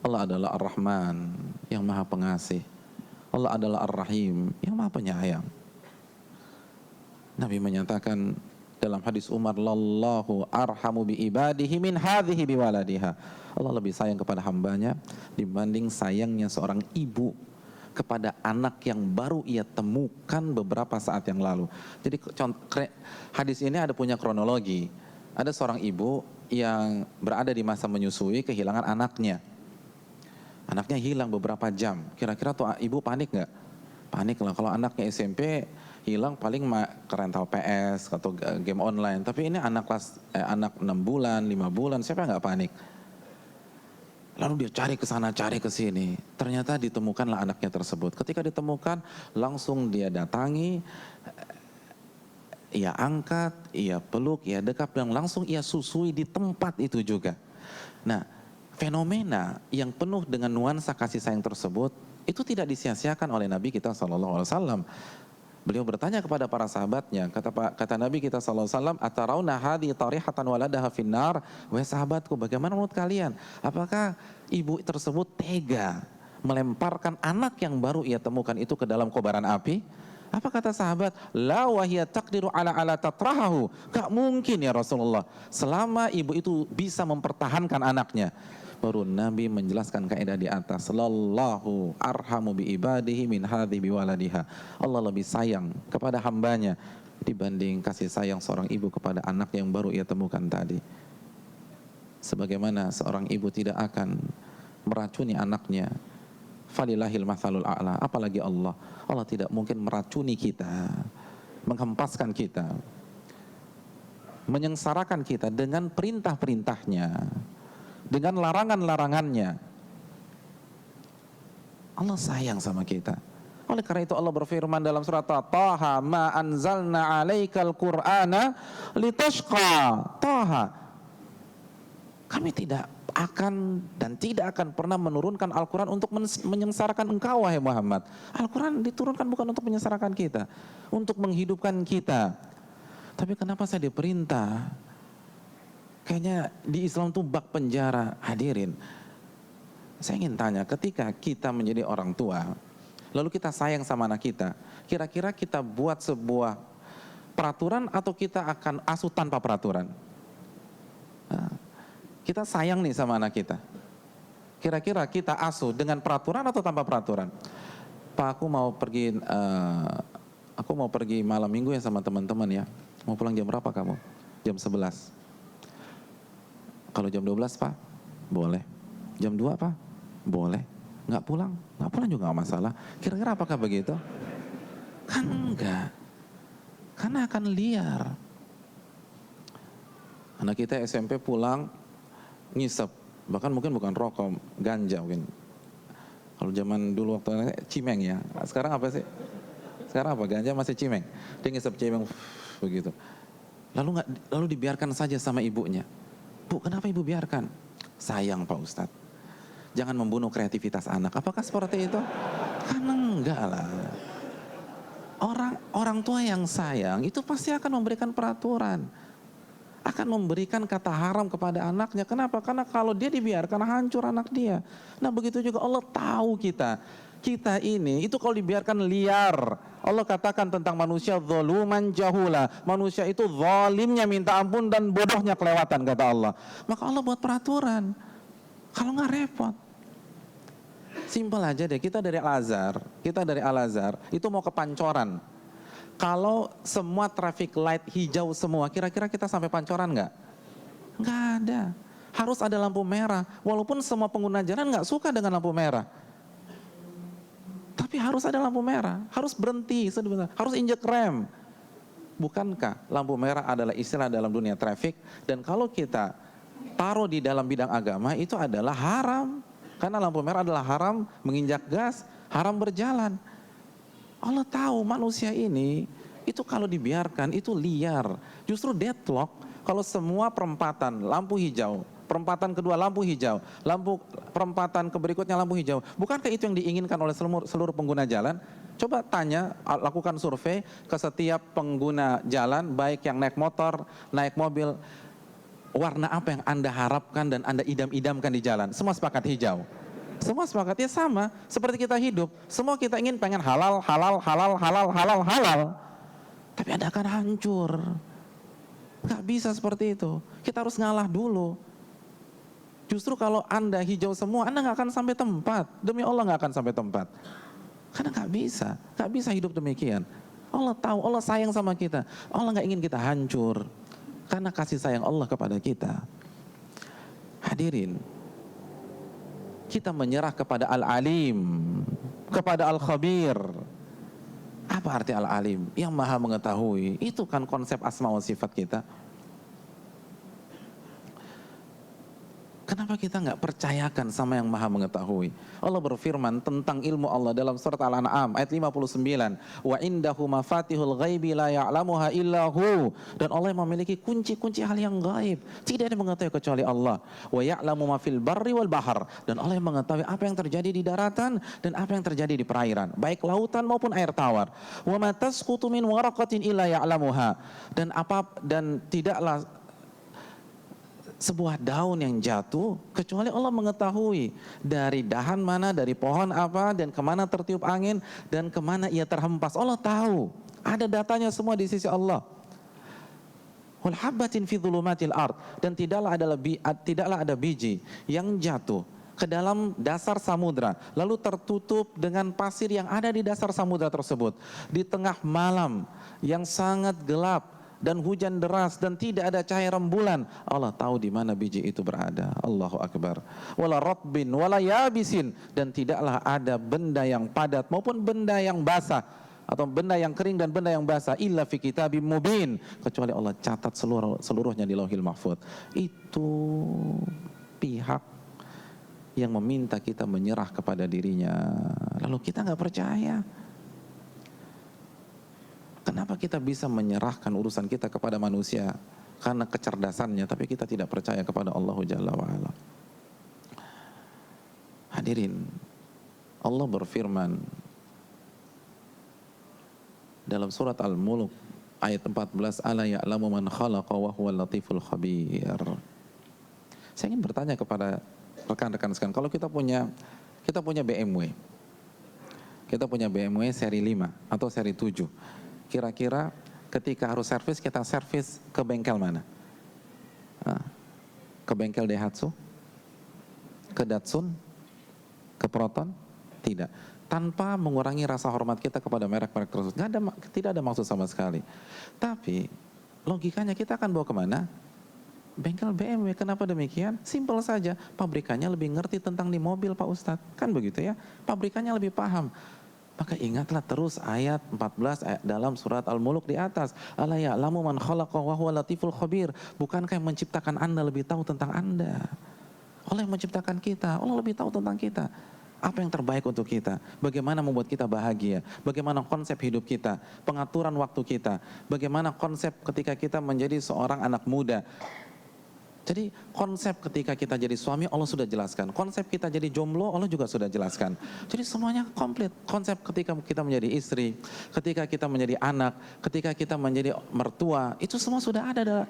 Allah adalah Ar-Rahman, yang Maha Pengasih. Allah adalah Ar-Rahim, yang Maha Penyayang. Nabi menyatakan dalam hadis Umar, "Lallahu arhamu bi ibadihi min hadhihi bi waladiha." Allah lebih sayang kepada hambanya dibanding sayangnya seorang ibu kepada anak yang baru ia temukan beberapa saat yang lalu. Jadi hadis ini ada punya kronologi. Ada seorang ibu yang berada di masa menyusui, kehilangan anaknya. Anaknya hilang beberapa jam. Kira-kira tuh ibu panik nggak? Panik lah. Kalau anaknya SMP hilang paling ke rental PS atau game online. Tapi ini anak 6 bulan, 5 bulan, siapa nggak panik? Lalu dia cari ke sana, cari ke sini. Ternyata ditemukanlah anaknya tersebut. Ketika ditemukan, langsung dia datangi, ia angkat, ia peluk, ia dekap, dan langsung ia susui di tempat itu juga. Nah, fenomena yang penuh dengan nuansa kasih sayang tersebut, itu tidak disia-siakan oleh Nabi kita SAW. Beliau bertanya kepada para sahabatnya, kata Nabi kita SAW, "Atarauna hadhi tarihatan waladaha finnar?" Wahai sahabatku, bagaimana menurut kalian? Apakah ibu tersebut tega melemparkan anak yang baru ia temukan itu ke dalam kobaran api? Apa kata sahabat? La wahiya taqdiru ala tatrahahu. Gak mungkin ya Rasulullah, selama ibu itu bisa mempertahankan anaknya. Baru Nabi menjelaskan kaidah di atas, sallallahu arhamu bi ibadihi min hadhi bi waladiha. Allah lebih sayang kepada hambanya dibanding kasih sayang seorang ibu kepada anak yang baru ia temukan tadi. Sebagaimana seorang ibu tidak akan meracuni anaknya, falillahil mathalul a'la, apalagi Allah. Allah tidak mungkin meracuni kita, menghempaskan kita, menyengsarakan kita dengan perintah-perintahnya, dengan larangan-larangannya. Allah sayang sama kita. Oleh karena itu Allah berfirman dalam surat Taha, "Ma anzalna 'alaikal Qur'ana litashqa." Taha, kami tidak akan dan tidak akan pernah menurunkan Al-Quran untuk menyengsarakan engkau wahai Muhammad. Al-Quran diturunkan bukan untuk menyengsarakan kita, untuk menghidupkan kita. Tapi kenapa saya diperintah? Kayaknya di Islam tuh bak penjara. Hadirin, saya ingin tanya, ketika kita menjadi orang tua, lalu kita sayang sama anak kita, kira-kira kita buat sebuah peraturan atau kita akan asuh tanpa peraturan? Nah, kita sayang nih sama anak kita, kira-kira kita asuh dengan peraturan atau tanpa peraturan? Pak, aku mau pergi malam minggu ya sama teman-teman ya. Mau pulang jam berapa kamu? Jam 11. Kalau jam 12 Pak, boleh. Jam 2 Pak, boleh. Nggak pulang juga nggak masalah. Kira-kira apakah begitu? Kan enggak. Karena akan liar. Anak kita SMP pulang ngisep, bahkan mungkin bukan rokok, ganja mungkin. Kalau zaman dulu waktu cimeng ya. Sekarang apa sih? Sekarang apa? Ganja masih cimeng. Dia ngisep cimeng begitu. Lalu dibiarkan saja sama ibunya. Bu, kenapa ibu biarkan? Sayang Pak Ustadz. Jangan membunuh kreativitas anak. Apakah seperti itu? Kan enggak lah. Orang tua yang sayang itu pasti akan memberikan peraturan. Akan memberikan kata haram kepada anaknya. Kenapa? Karena kalau dia dibiarkan hancur anak dia. Nah begitu juga Allah tahu kita. Kita ini itu kalau dibiarkan liar. Allah katakan tentang manusia zaluman jahula. Manusia itu zalimnya minta ampun dan bodohnya kelewatan kata Allah. Maka Allah buat peraturan. Kalau nggak repot. Simpel aja deh, kita dari Al-Azhar itu mau ke Pancoran. Kalau semua traffic light hijau semua, kira-kira kita sampai Pancoran nggak? Nggak ada. Harus ada lampu merah. Walaupun semua pengguna jalan nggak suka dengan lampu merah. Tapi harus ada lampu merah, harus berhenti sebentar, harus injek rem. Bukankah lampu merah adalah istilah dalam dunia traffic? Dan kalau kita taruh di dalam bidang agama itu adalah haram. Karena lampu merah adalah haram menginjak gas, haram berjalan. Allah tahu manusia ini itu kalau dibiarkan itu liar. Justru deadlock kalau semua perempatan lampu hijau perempatan kedua lampu hijau, perempatan berikutnya lampu hijau. Bukankah itu yang diinginkan oleh seluruh pengguna jalan? Coba tanya, lakukan survei ke setiap pengguna jalan, baik yang naik motor, naik mobil, warna apa yang Anda harapkan dan Anda idam-idamkan di jalan? Semua sepakat hijau. Semua sepakat, ya sama seperti kita hidup. Semua kita pengen halal, halal, halal, halal, halal, halal. Tapi Anda akan hancur. Gak bisa seperti itu. Kita harus ngalah dulu. Justru kalau Anda hijau semua, Anda gak akan sampai tempat. Demi Allah gak akan sampai tempat. Karena gak bisa hidup demikian. Allah tahu, Allah sayang sama kita. Allah gak ingin kita hancur. Karena kasih sayang Allah kepada kita. Hadirin, kita menyerah kepada Al-Alim, kepada Al-Khabir. Apa arti Al-Alim? Yang maha mengetahui. Itu kan konsep asma wa sifat kita. Kenapa kita nggak percayakan sama yang maha mengetahui? Allah berfirman tentang ilmu Allah dalam surat Al-An'am ayat 59. Wa indahu mafatihul ghaibi la ya'lamuha illahu. Dan Allah yang memiliki kunci-kunci hal yang gaib. Tidak ada yang mengetahui kecuali Allah. Wa ya'lamu ma fil barri wal bahar. Dan Allah yang mengetahui apa yang terjadi di daratan dan apa yang terjadi di perairan, baik lautan maupun air tawar. Wa ma tasqutu min waraqatin illa ya'lamuha. Dan tidaklah sebuah daun yang jatuh kecuali Allah mengetahui dari dahan mana, dari pohon apa, dan kemana tertiup angin, dan kemana ia terhempas. Allah tahu, ada datanya semua di sisi Allah. Wal habbatin fi dhulumatil ard. Dan tidaklah ada biji yang jatuh ke dalam dasar samudra lalu tertutup dengan pasir yang ada di dasar samudra tersebut di tengah malam yang sangat gelap dan hujan deras dan tidak ada cahaya rembulan. Allah tahu di mana biji itu berada. Allahu Akbar. Wala ratbin wala yabisin. Dan tidaklah ada benda yang padat maupun benda yang basah, atau benda yang kering dan benda yang basah, illa fi kitabim mubin, kecuali Allah catat seluruhnya di Lauhil Mahfuz. Itu pihak yang meminta kita menyerah kepada dirinya, lalu kita nggak percaya. Kenapa kita bisa menyerahkan urusan kita kepada manusia? Karena kecerdasannya, tapi kita tidak percaya kepada Allah Jalla wa'ala. Hadirin, Allah berfirman dalam surat Al-Mulk ayat 14, ala ya'lamu man khalaqa wa huwal latiful khabir. Saya ingin bertanya kepada rekan-rekan sekalian, kalau kita punya BMW, kita punya BMW seri 5 atau seri 7, kira-kira ketika harus servis, kita servis ke bengkel mana? Ke bengkel Daihatsu? Ke Datsun? Ke Proton? Tidak. Tanpa mengurangi rasa hormat kita kepada merek-merek tersebut. Tidak ada maksud sama sekali. Tapi logikanya kita akan bawa kemana? Bengkel BMW. Kenapa demikian? Simpel saja. Pabrikannya lebih ngerti tentang di mobil, Pak Ustadz. Kan begitu ya? Pabrikannya lebih paham. Maka ingatlah terus ayat 14 dalam surat Al-Mulk di atas. Ala ya'lamu man khalaqa wa huwal latiful khabir. Bukankah yang menciptakan Anda lebih tahu tentang Anda? Allah yang menciptakan kita, Allah lebih tahu tentang kita. Apa yang terbaik untuk kita? Bagaimana membuat kita bahagia? Bagaimana konsep hidup kita? Pengaturan waktu kita? Bagaimana konsep ketika kita menjadi seorang anak muda? Jadi konsep ketika kita jadi suami Allah sudah jelaskan. Konsep kita jadi jomblo Allah juga sudah jelaskan. Jadi semuanya komplit. Konsep ketika kita menjadi istri, ketika kita menjadi anak, ketika kita menjadi mertua, itu semua sudah ada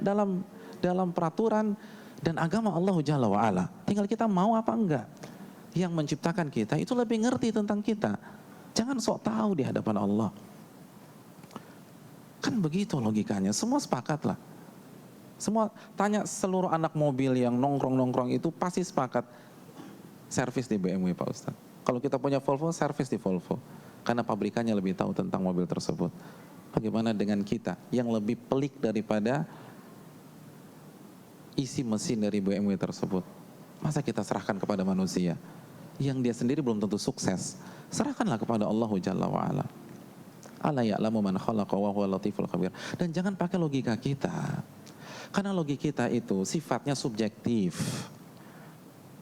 dalam peraturan dan agama Allah Jalla wa'ala. Tinggal kita mau apa enggak. Yang menciptakan kita itu lebih ngerti tentang kita. Jangan sok tahu di hadapan Allah. Kan begitu logikanya. Semua sepakat lah. Semua tanya seluruh anak mobil yang nongkrong-nongkrong itu pasti sepakat servis di BMW, Pak Ustadz. Kalau kita punya Volvo, servis di Volvo. Karena pabrikannya lebih tahu tentang mobil tersebut. Bagaimana dengan kita yang lebih pelik daripada isi mesin dari BMW tersebut? Masa kita serahkan kepada manusia yang dia sendiri belum tentu sukses? Serahkanlah kepada Allah Jalla wa'ala. Ala ya'lamu man khalaqa wa huwal latiful khabir. Dan jangan pakai logika kita. Karena logika kita itu sifatnya subjektif.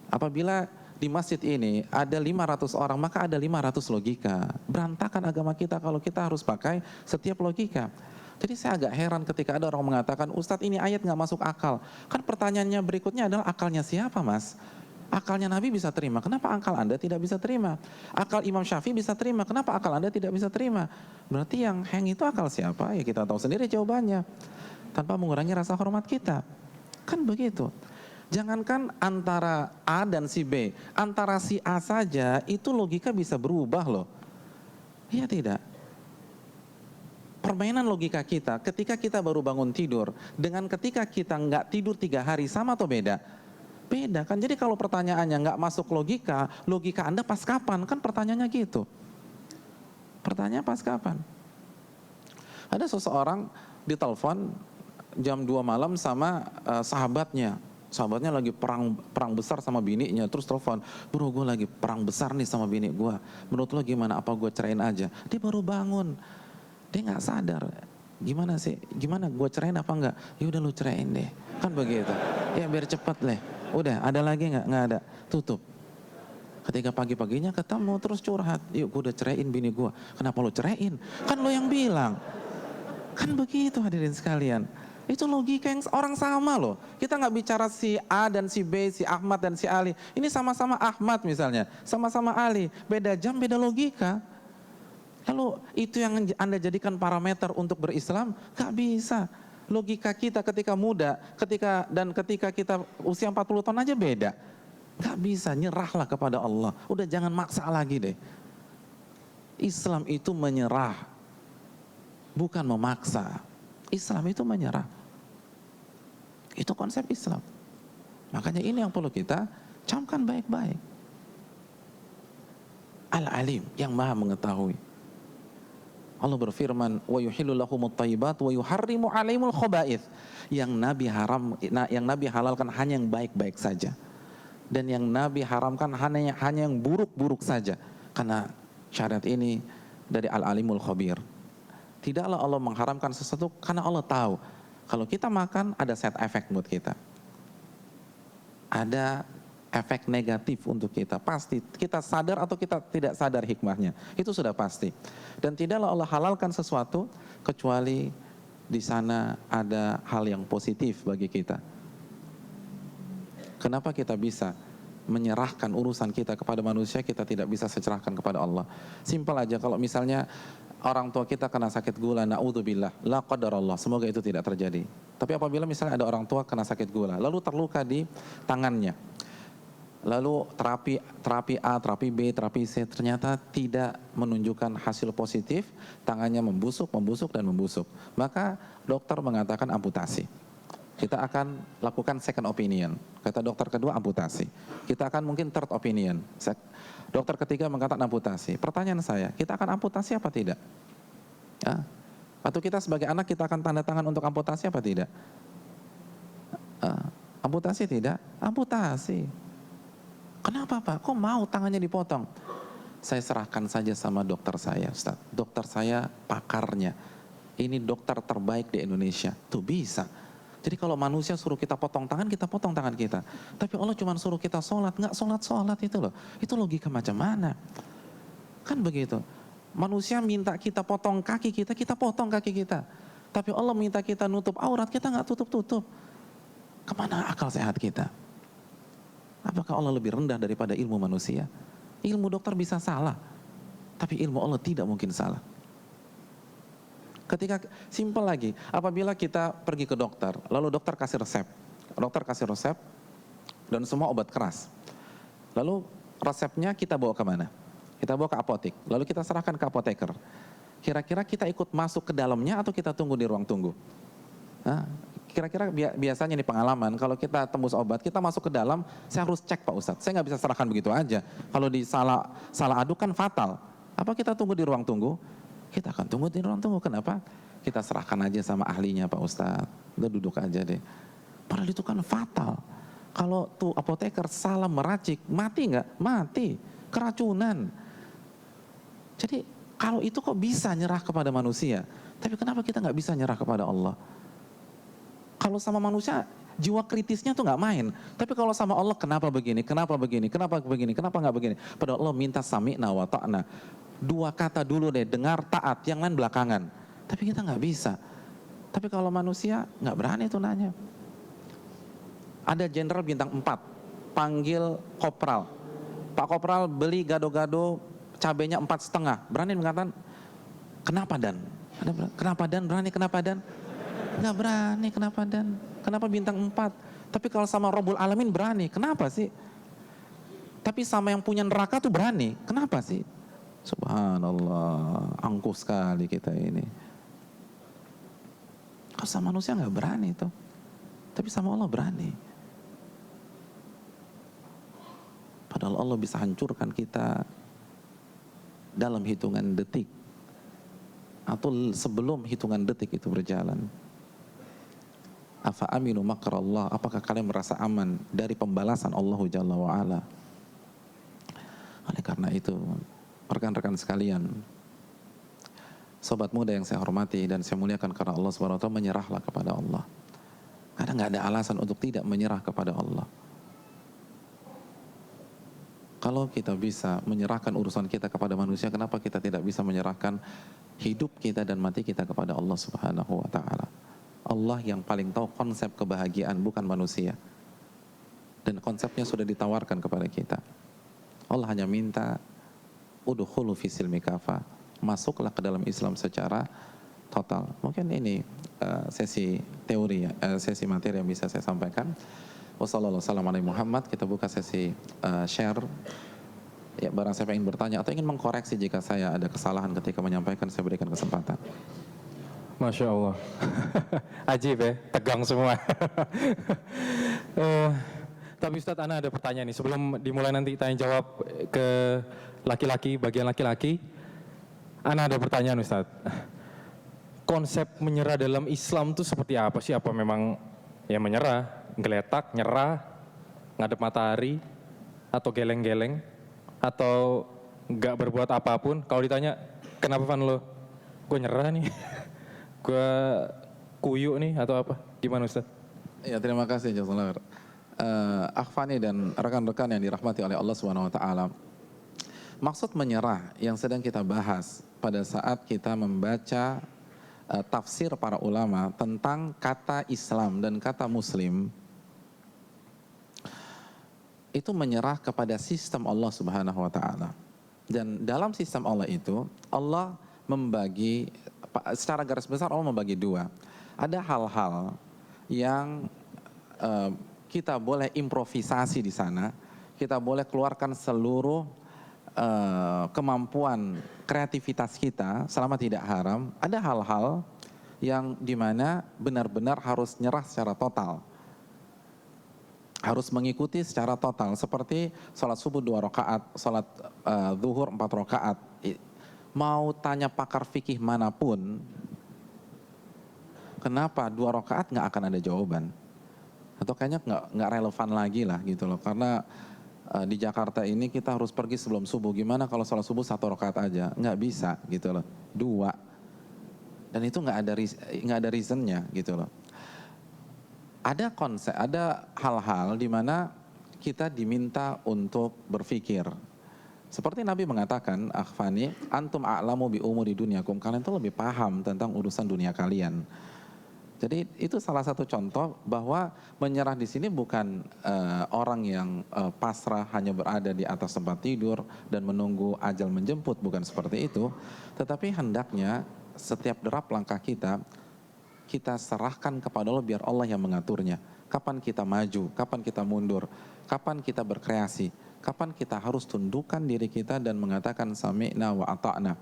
Apabila di masjid ini ada 500 orang, maka ada 500 logika. Berantakan agama kita kalau kita harus pakai setiap logika. Jadi saya agak heran ketika ada orang mengatakan, Ustadz ini ayat nggak masuk akal. Kan pertanyaannya berikutnya adalah akalnya siapa mas? Akalnya Nabi bisa terima, kenapa akal Anda tidak bisa terima? Akal Imam Syafi'i bisa terima, kenapa akal Anda tidak bisa terima? Berarti yang hang itu akal siapa? Ya kita tahu sendiri jawabannya. Tanpa mengurangi rasa hormat kita. Kan begitu. Jangankan antara A dan si B, antara si A saja itu logika bisa berubah loh. Iya tidak? Permainan logika kita ketika kita baru bangun tidur dengan ketika kita nggak tidur 3 hari sama atau beda? Beda kan. Jadi kalau pertanyaannya nggak masuk logika, logika Anda pas kapan? Kan pertanyaannya gitu. Pertanyaan pas kapan? Ada seseorang ditelepon jam 2 malam sama sahabatnya. Sahabatnya lagi perang besar sama bininya, terus telepon, bro gue lagi perang besar nih sama bini gue. Menurut lo gimana? Apa gue cerain aja? Dia baru bangun. Dia nggak sadar, gimana sih, gimana gue cerain apa enggak? Ya udah lu cerain deh, kan begitu. Ya biar cepat deh. Udah, ada lagi nggak ada, tutup. Ketika pagi-paginya ketemu terus curhat, yuk gue udah cerain bini gue. Kenapa lu cerain? Kan lo yang bilang. Kan begitu hadirin sekalian. Itu logika yang orang sama loh. Kita nggak bicara si A dan si B, si Ahmad dan si Ali. Ini sama-sama Ahmad misalnya, sama-sama Ali. Beda jam, beda logika. Lalu itu yang Anda jadikan parameter untuk berislam? Gak bisa. Logika kita ketika muda, ketika kita usia 40 tahun aja beda. Gak bisa, nyerahlah kepada Allah. Udah jangan maksa lagi deh. Islam itu menyerah, bukan memaksa. Islam itu menyerah. Itu konsep Islam. Makanya ini yang perlu kita camkan baik-baik. Al-Alim, yang maha mengetahui. Allah berfirman, wa yuhillu lahumut thayyibat wa yuharrimu 'alaihimul khaba'ith. Yang Nabi halalkan hanya yang baik-baik saja. Dan yang Nabi haramkan hanya yang buruk-buruk saja. Karena syariat ini dari Al-Alimul Khabir. Tidaklah Allah mengharamkan sesuatu karena Allah tahu kalau kita makan ada side effect buat kita. Ada efek negatif untuk kita, pasti kita sadar atau kita tidak sadar hikmahnya, itu sudah pasti. Dan tidaklah Allah halalkan sesuatu kecuali di sana ada hal yang positif bagi kita. Kenapa kita bisa menyerahkan urusan kita kepada manusia, kita tidak bisa secerahkan kepada Allah? Simpel aja, kalau misalnya orang tua kita kena sakit gula, na'udzubillah, la qadarallah, semoga itu tidak terjadi. Tapi apabila misalnya ada orang tua kena sakit gula, lalu terluka di tangannya, lalu terapi A, terapi B, terapi C ternyata tidak menunjukkan hasil positif, tangannya membusuk, maka dokter mengatakan amputasi. Kita akan lakukan second opinion. Kata dokter kedua amputasi. Kita akan mungkin third opinion. Dokter ketiga mengatakan amputasi. Pertanyaan saya, kita akan amputasi apa tidak? Ya? Atau kita sebagai anak kita akan tanda tangan untuk amputasi apa tidak? Amputasi tidak? Amputasi. Kenapa Pak? Kok mau tangannya dipotong? Saya serahkan saja sama dokter saya, Ustaz. Dokter saya pakarnya. Ini dokter terbaik di Indonesia. Tuh bisa. Jadi kalau manusia suruh kita potong tangan, kita potong tangan kita. Tapi Allah cuma suruh kita sholat, nggak sholat itu loh. Itu logika macam mana? Kan begitu. Manusia minta kita potong kaki kita potong kaki kita. Tapi Allah minta kita nutup aurat, kita nggak tutup-tutup. Kemana akal sehat kita? Apakah Allah lebih rendah daripada ilmu manusia? Ilmu dokter bisa salah, tapi ilmu Allah tidak mungkin salah. Ketika simpel lagi, apabila kita pergi ke dokter, lalu dokter kasih resep, dan semua obat keras. Lalu resepnya kita bawa kemana? Kita bawa ke apotek, lalu kita serahkan ke apoteker. Kira-kira kita ikut masuk ke dalamnya atau kita tunggu di ruang tunggu? Kira-kira biasanya nih pengalaman, kalau kita tembus obat, kita masuk ke dalam, saya harus cek Pak Ustadz, saya nggak bisa serahkan begitu aja. Kalau di salah aduk kan fatal. Apa kita tunggu di ruang tunggu? Kita akan tunggu di ruang tunggu, kenapa? Kita serahkan aja sama ahlinya Pak Ustadz, udah duduk aja deh. Padahal itu kan fatal. Kalau tuh apoteker salah meracik, mati nggak? Mati, keracunan. Jadi kalau itu kok bisa nyerah kepada manusia, tapi kenapa kita nggak bisa nyerah kepada Allah? Kalau sama manusia jiwa kritisnya tuh nggak main, tapi kalau sama Allah kenapa begini, kenapa nggak begini? Padahal Allah minta sami'na wa ta'na. 2 kata dulu deh, dengar, taat, yang lain belakangan. Tapi kita nggak bisa. Tapi kalau manusia nggak berani tuh nanya. Ada jenderal bintang 4 panggil kopral, Pak Kopral beli gado-gado cabenya 4,5, berani mengatakan kenapa Dan? Kenapa Dan? Berani kenapa Dan? Nggak berani kenapa Dan? Kenapa bintang 4? Tapi kalau sama Rabbul Alamin berani, kenapa sih? Tapi sama yang punya neraka tuh berani, kenapa sih? Subhanallah, angkuh sekali kita ini. Kalau sama manusia nggak berani tuh, tapi sama Allah berani. Padahal Allah bisa hancurkan kita dalam hitungan detik atau sebelum hitungan detik itu berjalan. Afa aminu makrallah, apakah kalian merasa aman dari pembalasan Allah Jalla wa'ala? Oleh karena itu, rekan-rekan sekalian, sobat muda yang saya hormati dan saya muliakan karena Allah Subhanahu wa taala, menyerahlah kepada Allah. Karena nggak ada alasan untuk tidak menyerah kepada Allah. Kalau kita bisa menyerahkan urusan kita kepada manusia, kenapa kita tidak bisa menyerahkan hidup kita dan mati kita kepada Allah Subhanahu wa taala? Allah yang paling tahu konsep kebahagiaan, bukan manusia. Dan konsepnya sudah ditawarkan kepada kita. Allah hanya minta udkhulu fi silmi kafa, masuklah ke dalam Islam secara total. Mungkin ini sesi teori, sesi materi yang bisa saya sampaikan. Wassalamualaikum Muhammad. Kita buka sesi share. Ya, barang saya ingin bertanya atau ingin mengkoreksi jika saya ada kesalahan ketika menyampaikan, saya berikan kesempatan. Masya Allah. Ajib ya, tegang semua. Tapi Ustadz, Ana ada pertanyaan nih. Sebelum dimulai nanti tanya jawab ke laki-laki, bagian laki-laki, Ana ada pertanyaan Ustadz. Konsep menyerah dalam Islam itu seperti apa sih? Apa memang ya menyerah, geletak, nyerah, ngadep matahari, atau geleng-geleng, atau nggak berbuat apapun? Kalau ditanya, kenapa Van lo? Gue nyerah nih, gue kuyuk nih, atau apa? Gimana Ustadz? Ya, terima kasih Jazakallah. Akhwani dan rekan-rekan yang dirahmati oleh Allah Subhanahu wa taala. Maksud menyerah yang sedang kita bahas pada saat kita membaca tafsir para ulama tentang kata Islam dan kata Muslim, itu menyerah kepada sistem Allah Subhanahu wa taala. Dan dalam sistem Allah itu, Allah membagi, secara garis besar Allah membagi dua. Ada hal-hal yang kita boleh improvisasi di sana, kita boleh keluarkan seluruh kemampuan kreativitas kita selama tidak haram. Ada hal-hal yang dimana benar-benar harus nyerah secara total, harus mengikuti secara total, seperti sholat subuh 2 rakaat, sholat zuhur 4 rakaat. Mau tanya pakar fikih manapun, kenapa 2 rakaat nggak akan ada jawaban, atau kayaknya nggak relevan lagi lah gitu loh, karena di Jakarta ini kita harus pergi sebelum subuh. Gimana kalau sholat subuh 1 rakaat aja? Nggak bisa gitu loh, 2. Dan itu nggak ada reasonnya gitu loh. Ada konsep, ada hal-hal di mana kita diminta untuk berpikir. Seperti Nabi mengatakan, akhwani, antum a'lamu bi umuri dunyakum, kalian tuh lebih paham tentang urusan dunia kalian. Jadi itu salah satu contoh bahwa menyerah di sini bukan orang yang pasrah hanya berada di atas tempat tidur dan menunggu ajal menjemput, bukan seperti itu. Tetapi hendaknya setiap derap langkah kita serahkan kepada Allah, biar Allah yang mengaturnya. Kapan kita maju, kapan kita mundur, kapan kita berkreasi, kapan kita harus tundukkan diri kita dan mengatakan sami'na wa ata'na.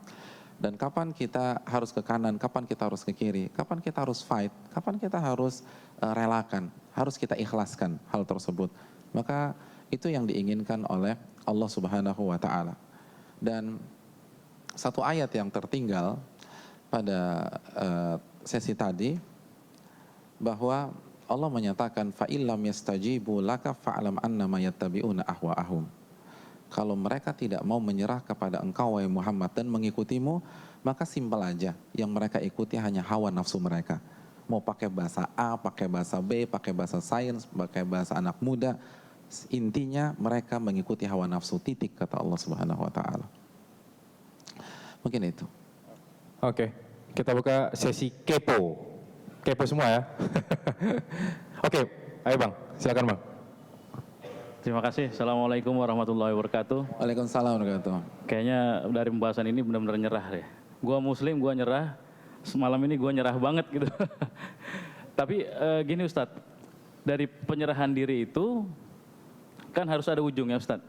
Dan kapan kita harus ke kanan, kapan kita harus ke kiri, kapan kita harus fight, kapan kita harus relakan, harus kita ikhlaskan hal tersebut. Maka itu yang diinginkan oleh Allah Subhanahu wa taala. Dan satu ayat yang tertinggal pada sesi tadi, bahwa Allah menyatakan fa illam yastajibu laka fa'lam annama yattabi'una ahwa'ahum. Kalau mereka tidak mau menyerah kepada engkau wahai Muhammad dan mengikutimu, maka simpel aja, yang mereka ikuti hanya hawa nafsu mereka. Mau pakai bahasa A, pakai bahasa B, pakai bahasa sains, pakai bahasa anak muda, intinya mereka mengikuti hawa nafsu, titik, kata Allah Subhanahu wa taala. Mungkin itu. Oke, kita buka sesi kepo. kepo semua ya. Oke, ayo Bang, silakan Bang. Terima kasih. Assalamualaikum warahmatullahi wabarakatuh. Waalaikumsalam warahmatullahi wabarakatuh. Kayaknya dari pembahasan ini benar-benar nyerah deh. Gua Muslim, gua nyerah. Semalam ini gua nyerah banget gitu. Tapi gini Ustadz, dari penyerahan diri itu kan harus ada ujungnya Ustadz.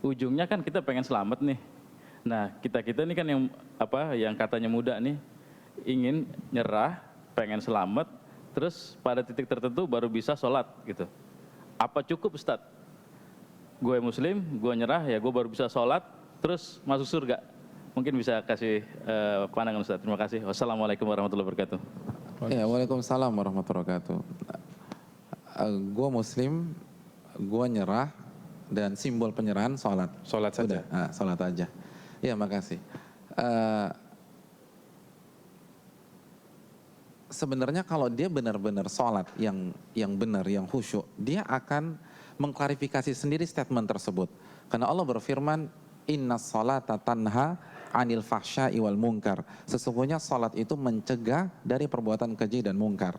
Ujungnya kan kita pengen selamat nih. Nah kita ini kan yang katanya muda nih, ingin nyerah, pengen selamat, terus pada titik tertentu baru bisa sholat gitu. Apa cukup Ustadz? Gue Muslim, gue nyerah, ya gue baru bisa sholat, terus masuk surga. Mungkin bisa kasih pandangan Ustaz. Terima kasih. Wassalamualaikum warahmatullahi wabarakatuh. Ya, waalaikumsalam warahmatullahi wabarakatuh. Gue Muslim, gue nyerah, dan simbol penyerahan sholat. Sholat saja. Sholat aja. Ya, makasih. Sebenarnya kalau dia benar-benar sholat yang benar, yang khusyuk, dia akan mengklarifikasi sendiri statement tersebut. Karena Allah berfirman, Inna sholata tanha anil fahsya'i wal munkar. Sesungguhnya sholat itu mencegah dari perbuatan keji dan mungkar.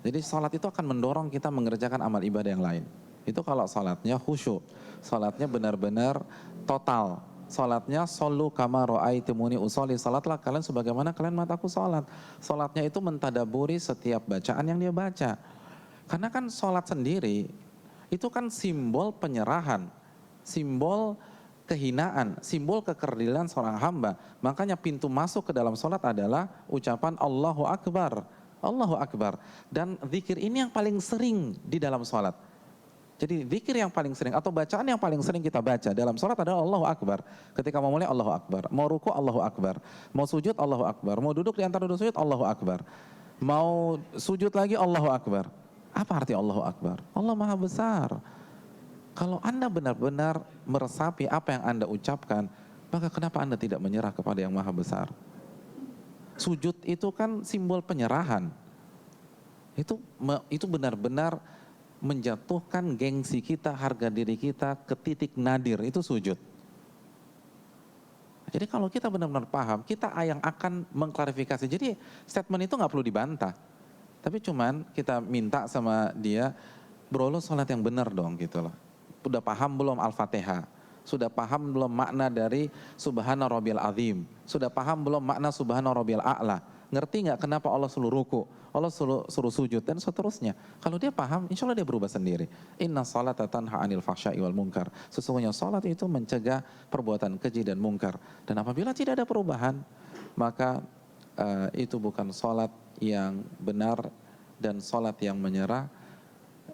Jadi sholat itu akan mendorong kita mengerjakan amal ibadah yang lain. Itu kalau sholatnya khusyuk, sholatnya benar-benar total. Sholatnya solu kama ra'aitumuni usolli, sholatlah kalian sebagaimana kalian mataku sholat. Sholatnya itu mentadaburi setiap bacaan yang dia baca. Karena kan sholat sendiri itu kan simbol penyerahan, simbol kehinaan, simbol kekerdilan seorang hamba. Makanya pintu masuk ke dalam sholat adalah ucapan Allahu Akbar, Allahu Akbar. Dan zikir ini yang paling sering di dalam sholat. Jadi zikir yang paling sering atau bacaan yang paling sering kita baca dalam sholat adalah Allahu Akbar. Ketika mau mulai Allahu Akbar, mau ruku Allahu Akbar, mau sujud Allahu Akbar, mau duduk di antara duduk sujud Allahu Akbar, mau sujud lagi Allahu Akbar. Apa arti Allahu Akbar? Allah Maha Besar. Kalau Anda benar-benar meresapi apa yang Anda ucapkan, maka kenapa Anda tidak menyerah kepada yang Maha Besar? Sujud itu kan simbol penyerahan. Itu benar-benar menjatuhkan gengsi kita, harga diri kita ke titik nadir, itu sujud. Jadi kalau kita benar-benar paham, kita yang akan mengklarifikasi. Jadi statement itu nggak perlu dibantah. Tapi cuman kita minta sama dia, bro lo sholat yang benar dong gitu loh. Udah paham belum Al-Fatihah? Sudah paham belum makna dari Subhana Rabbiyal Azim? Sudah paham belum makna Subhana Rabbiyal A'la? Ngerti nggak kenapa Allah suruh ruku? Allah suruh sujud dan seterusnya. Kalau dia paham, insya Allah dia berubah sendiri. Inna salata tanha anil fahsya'i wal munkar. Sesungguhnya salat itu mencegah perbuatan keji dan mungkar. Dan apabila tidak ada perubahan, maka itu bukan salat yang benar dan salat yang menyerah,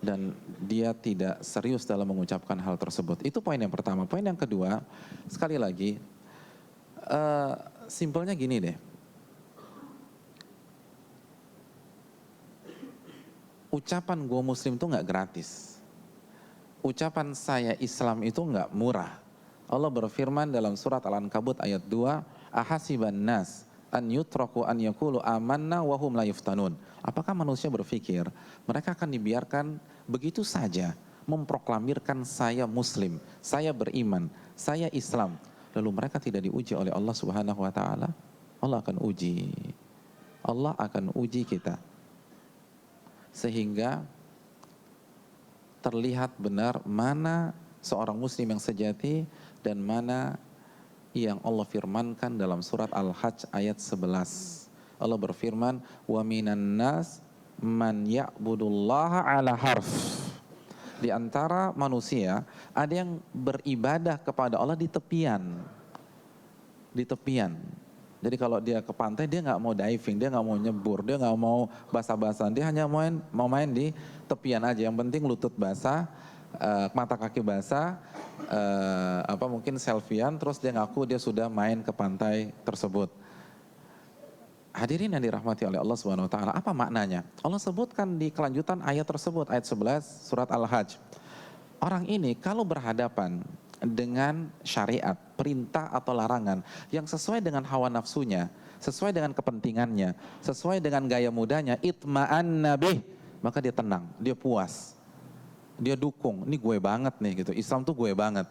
dan dia tidak serius dalam mengucapkan hal tersebut. Itu poin yang pertama. Poin yang kedua, sekali lagi, simpelnya gini deh. Ucapan gue Muslim itu nggak gratis. Ucapan saya Islam itu nggak murah. Allah berfirman dalam surat Al-Ankabut ayat 2, ahasiban nas an yutraku an yakulu amanna wa hum la yuftanun. Apakah manusia berpikir mereka akan dibiarkan begitu saja memproklamirkan saya Muslim, saya beriman, saya Islam, lalu mereka tidak diuji oleh Allah Subhanahu wa taala? Allah akan uji. Allah akan uji kita. Sehingga terlihat benar mana seorang muslim yang sejati dan mana yang Allah firmankan dalam surat Al-Hajj ayat 11. Allah berfirman, wa minan nas man ya'budullaha ala harf. Di antara manusia ada yang beribadah kepada Allah di tepian. Di tepian. Jadi kalau dia ke pantai, dia nggak mau diving, dia nggak mau nyebur, dia nggak mau basah-basahan, dia hanya mau main di tepian aja. Yang penting lutut basah, mata kaki basah, mungkin selfiean, terus dia ngaku dia sudah main ke pantai tersebut. Hadirin yang dirahmati oleh Allah Subhanahu Wa Taala, apa maknanya? Allah sebutkan di kelanjutan ayat tersebut, ayat 11 surat Al-Hajj. Orang ini kalau berhadapan dengan syariat, perintah atau larangan yang sesuai dengan hawa nafsunya, sesuai dengan kepentingannya, sesuai dengan gaya mudanya, itma'anna bih, maka dia tenang, dia puas, dia dukung, ini gue banget nih gitu, Islam tuh gue banget.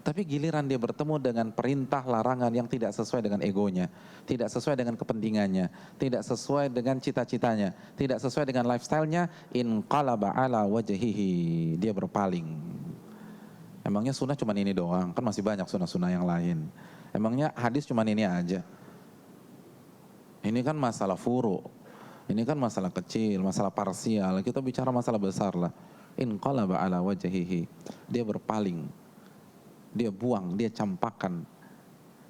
Tapi giliran dia bertemu dengan perintah larangan yang tidak sesuai dengan egonya, tidak sesuai dengan kepentingannya, tidak sesuai dengan cita-citanya, tidak sesuai dengan lifestyle-nya, inqalaba ala wajhihi, dia berpaling. Emangnya sunnah cuma ini doang? Kan masih banyak sunnah-sunnah yang lain. Emangnya hadis cuma ini aja? Ini kan masalah furu, ini kan masalah kecil, masalah parsial. Kita bicara masalah besar lah. Inqalaba ala wajhihi, dia berpaling. Dia buang, dia campakkan.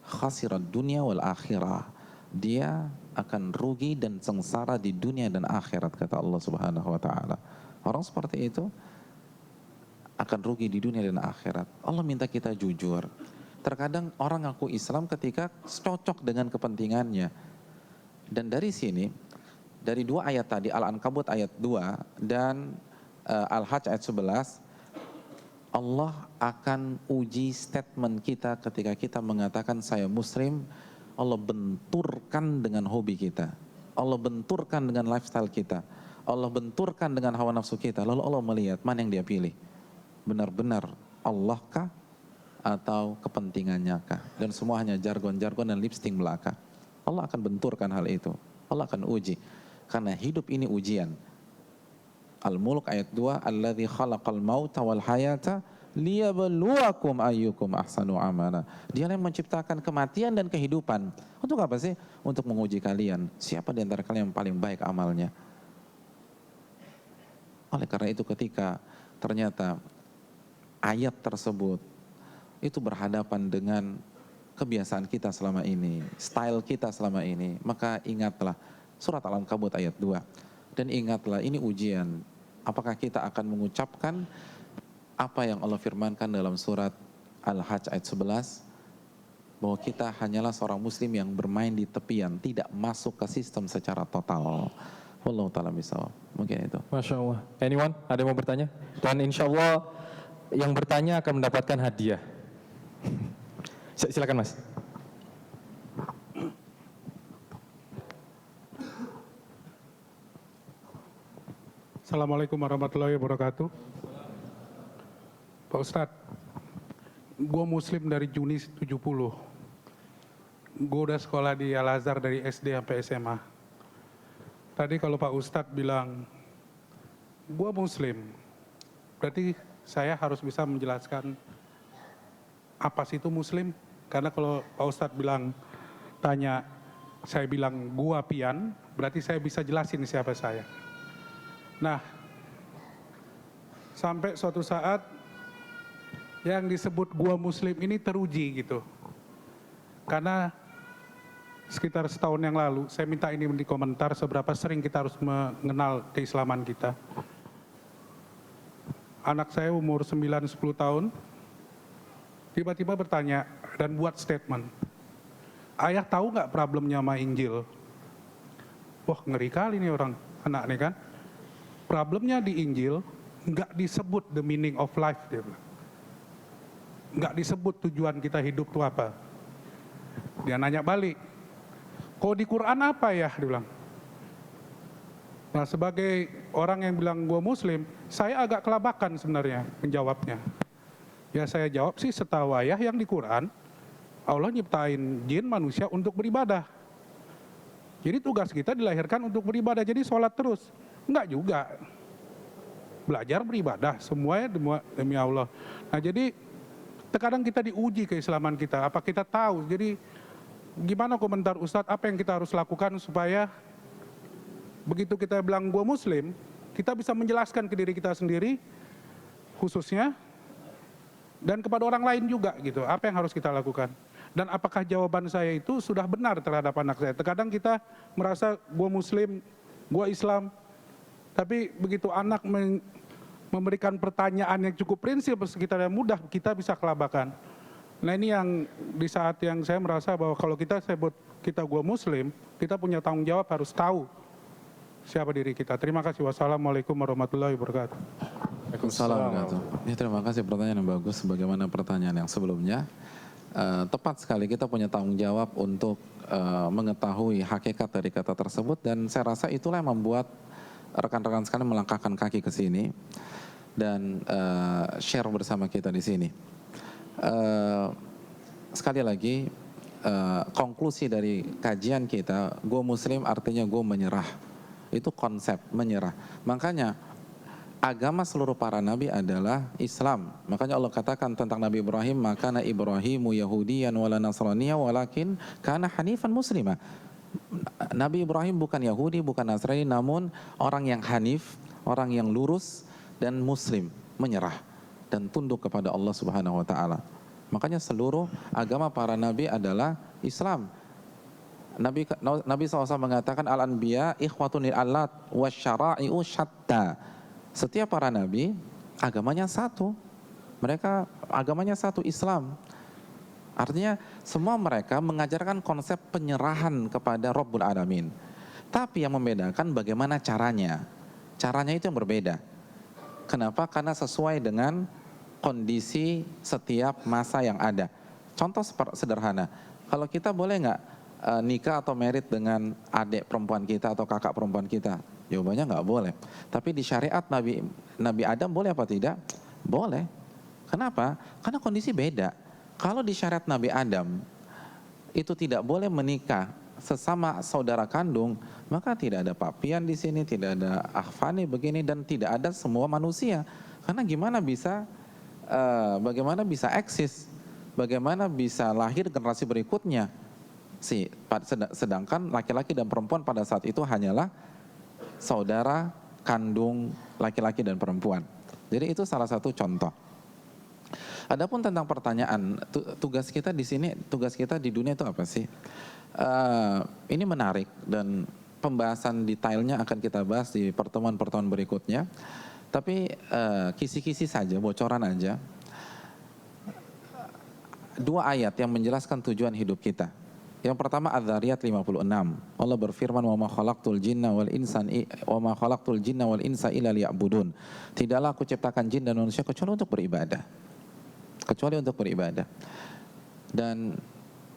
Khasirat dunia wal akhirah. Dia akan rugi dan sengsara di dunia dan akhirat, kata Allah Subhanahu wa taala. Orang seperti itu akan rugi di dunia dan akhirat. Allah minta kita jujur. Terkadang orang ngaku Islam ketika cocok dengan kepentingannya. Dan dari sini, dari dua ayat tadi, Al-Ankabut ayat 2 dan Al-Hajj ayat 11, Allah akan uji statement kita ketika kita mengatakan saya muslim. Allah benturkan dengan hobi kita, Allah benturkan dengan lifestyle kita, Allah benturkan dengan hawa nafsu kita. Lalu Allah melihat mana yang dia pilih, benar-benar Allah kah atau kepentingannya kah? Dan semua hanya jargon-jargon dan lipstick belaka. Allah akan benturkan hal itu, Allah akan uji. Karena hidup ini ujian. Al-Mulk ayat 2, alladzi khalaqal mauta wal hayata liyabluwakum ayyukum ahsanu amala. Dia yang menciptakan kematian dan kehidupan. Untuk apa sih? Untuk menguji kalian. Siapa di antara kalian yang paling baik amalnya? Oleh karena itu ketika ternyata ayat tersebut itu berhadapan dengan kebiasaan kita selama ini, style kita selama ini, maka ingatlah surat Al-Ankabut ayat 2. Dan ingatlah ini ujian. Apakah kita akan mengucapkan apa yang Allah firmankan dalam surat Al-Hajj ayat 11, bahwa kita hanyalah seorang muslim yang bermain di tepian, tidak masuk ke sistem secara total. Wallahu ta'ala bisawab. Mungkin itu. Masya Allah. Anyone? Ada yang mau bertanya? Dan insya Allah yang bertanya akan mendapatkan hadiah. Silakan Mas. Assalamualaikum warahmatullahi wabarakatuh. Pak Ustadz, gue muslim dari Juni 70. Gue udah sekolah di Al-Azhar dari SD sampai SMA. Tadi kalau Pak Ustadz bilang, gue muslim, berarti saya harus bisa menjelaskan apa sih itu muslim. Karena kalau Pak Ustadz bilang, tanya, saya bilang gue pian, berarti saya bisa jelasin siapa saya. Nah, sampai suatu saat yang disebut gua muslim ini teruji gitu. Karena sekitar setahun yang lalu, saya minta ini di komentar seberapa sering kita harus mengenal keislaman kita. Anak saya umur 9-10 tahun, tiba-tiba bertanya dan buat statement, ayah tahu nggak problemnya sama Injil? Wah ngeri kali nih orang, anak nih kan. Problemnya di Injil nggak disebut the meaning of life, dia bilang. Nggak disebut tujuan kita hidup itu apa. Dia nanya balik, kok di Quran apa ya, dia bilang. Nah sebagai orang yang bilang gue muslim, saya agak kelabakan sebenarnya menjawabnya. Ya saya jawab sih setahu ayah yang di Quran, Allah nyiptain jin manusia untuk beribadah. Jadi tugas kita dilahirkan untuk beribadah, jadi sholat terus. Enggak juga. Belajar beribadah, semuanya demi Allah. Nah jadi terkadang kita diuji keislaman kita, apa kita tahu. Jadi gimana komentar Ustadz, apa yang kita harus lakukan supaya begitu kita bilang gue muslim, kita bisa menjelaskan ke diri kita sendiri khususnya, dan kepada orang lain juga gitu, apa yang harus kita lakukan. Dan apakah jawaban saya itu sudah benar terhadap anak saya. Terkadang kita merasa gue muslim, gue Islam, tapi begitu anak memberikan pertanyaan yang cukup prinsip sekitar yang mudah, kita bisa kelabakan. Nah ini yang di saat yang saya merasa bahwa kalau kita sebut kita gua muslim, kita punya tanggung jawab harus tahu siapa diri kita. Terima kasih. Wassalamualaikum warahmatullahi wabarakatuh. Waalaikumsalam warahmatullahi wabarakatuh. Ya, terima kasih pertanyaan yang bagus. Sebagaimana pertanyaan yang sebelumnya, tepat sekali kita punya tanggung jawab untuk mengetahui hakikat dari kata tersebut, dan saya rasa itulah yang membuat rekan-rekan sekalian melangkahkan kaki ke sini dan share bersama kita di sini. sekali lagi konklusi dari kajian kita, gue Muslim artinya gue menyerah. Itu konsep menyerah. Makanya agama seluruh para nabi adalah Islam. Makanya Allah katakan tentang Nabi Ibrahim, makana Ibrahimu Yahudiyan wala Nasraniya walakin kana hanifan muslima. Nabi Ibrahim bukan Yahudi, bukan Nasrani, namun orang yang hanif, orang yang lurus dan muslim, menyerah dan tunduk kepada Allah Subhanahu wa taala. Makanya seluruh agama para nabi adalah Islam. Nabi SAW mengatakan al-anbiya ikhwatun allat wasyara'i'u syatta. Setiap para nabi agamanya satu. Mereka agamanya satu, Islam. Artinya semua mereka mengajarkan konsep penyerahan kepada Rabbul Alamin. Tapi yang membedakan bagaimana caranya. Caranya itu yang berbeda. Kenapa? Karena sesuai dengan kondisi setiap masa yang ada. Contoh sederhana, kalau kita boleh nggak nikah atau merit dengan adik perempuan kita atau kakak perempuan kita? Jawabannya nggak boleh. Tapi di syariat Nabi Adam boleh apa tidak? Boleh. Kenapa? Karena kondisi beda. Kalau di syariat Nabi Adam itu tidak boleh menikah sesama saudara kandung, maka tidak ada papian di sini, tidak ada akhfani begini, dan tidak ada semua manusia. Karena bagaimana bisa eksis, bagaimana bisa lahir generasi berikutnya? Sedangkan laki-laki dan perempuan pada saat itu hanyalah saudara kandung laki-laki dan perempuan. Jadi itu salah satu contoh. Adapun tentang pertanyaan, tugas kita di sini, tugas kita di dunia itu apa sih? Ini menarik dan pembahasan detailnya akan kita bahas di pertemuan-pertemuan berikutnya. Tapi kisi-kisi saja, bocoran aja. 2 ayat yang menjelaskan tujuan hidup kita. Yang pertama Adz-Dzariyat 56. Allah berfirman, "Wa ma khalaqtul jinna wal insa illa liya'budun." Tidaklah aku ciptakan jin dan manusia kecuali untuk beribadah. Dan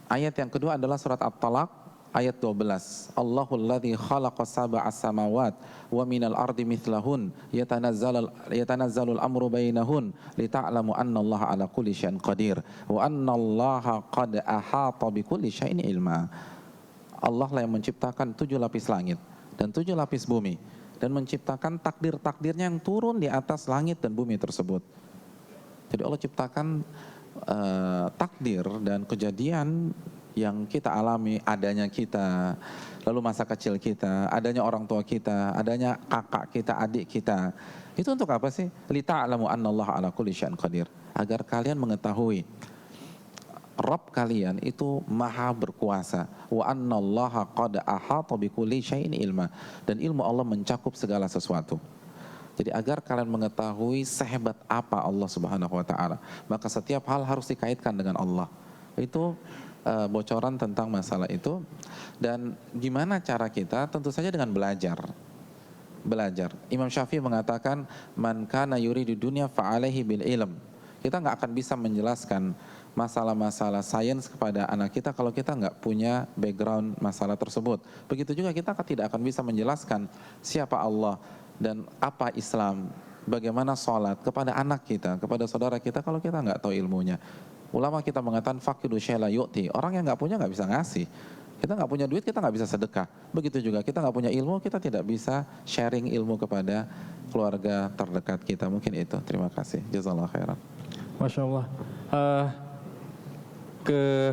ayat yang kedua adalah surat At-Talaq ayat 12. Allahul ladzi khalaqa sab'a samawat wa minal ardi mithlahun yatanazzalul amru bainahun lita'lamu annallaha ala kulli syai'in qadir wa annallaha qad ahata bikulli syai'in ilma. Allah lah yang menciptakan 7 lapis langit dan 7 lapis bumi dan menciptakan takdir-takdirnya yang turun di atas langit dan bumi tersebut. Jadi Allah ciptakan takdir dan kejadian yang kita alami, adanya kita, lalu masa kecil kita, adanya orang tua kita, adanya kakak kita, adik kita. Itu untuk apa sih? Lita'lamu annallaha ala kulli syai'in qadir. Agar kalian mengetahui Rabb kalian itu maha berkuasa. Wa annallaha qad ahata bikulli syai'in ilma. Dan ilmu Allah mencakup segala sesuatu. Jadi agar kalian mengetahui sehebat apa Allah Subhanahu wa taala, maka setiap hal harus dikaitkan dengan Allah. Itu bocoran tentang masalah itu. Dan gimana cara kita? Tentu saja dengan belajar. Imam Syafi'i mengatakan, "Man kana yuridu dunya fa'alaihi bil ilm." Kita nggak akan bisa menjelaskan masalah-masalah sains kepada anak kita kalau kita nggak punya background masalah tersebut. Begitu juga kita tidak akan bisa menjelaskan siapa Allah dan apa Islam, bagaimana sholat kepada anak kita, kepada saudara kita kalau kita nggak tahu ilmunya. Ulama kita mengatakan faqidu syai'la yu'ti. Orang yang nggak punya nggak bisa ngasih. Kita nggak punya duit, kita nggak bisa sedekah. Begitu juga kita nggak punya ilmu, kita tidak bisa sharing ilmu kepada keluarga terdekat kita. Mungkin itu. Terima kasih. Jazakallahu khairan. Masya Allah.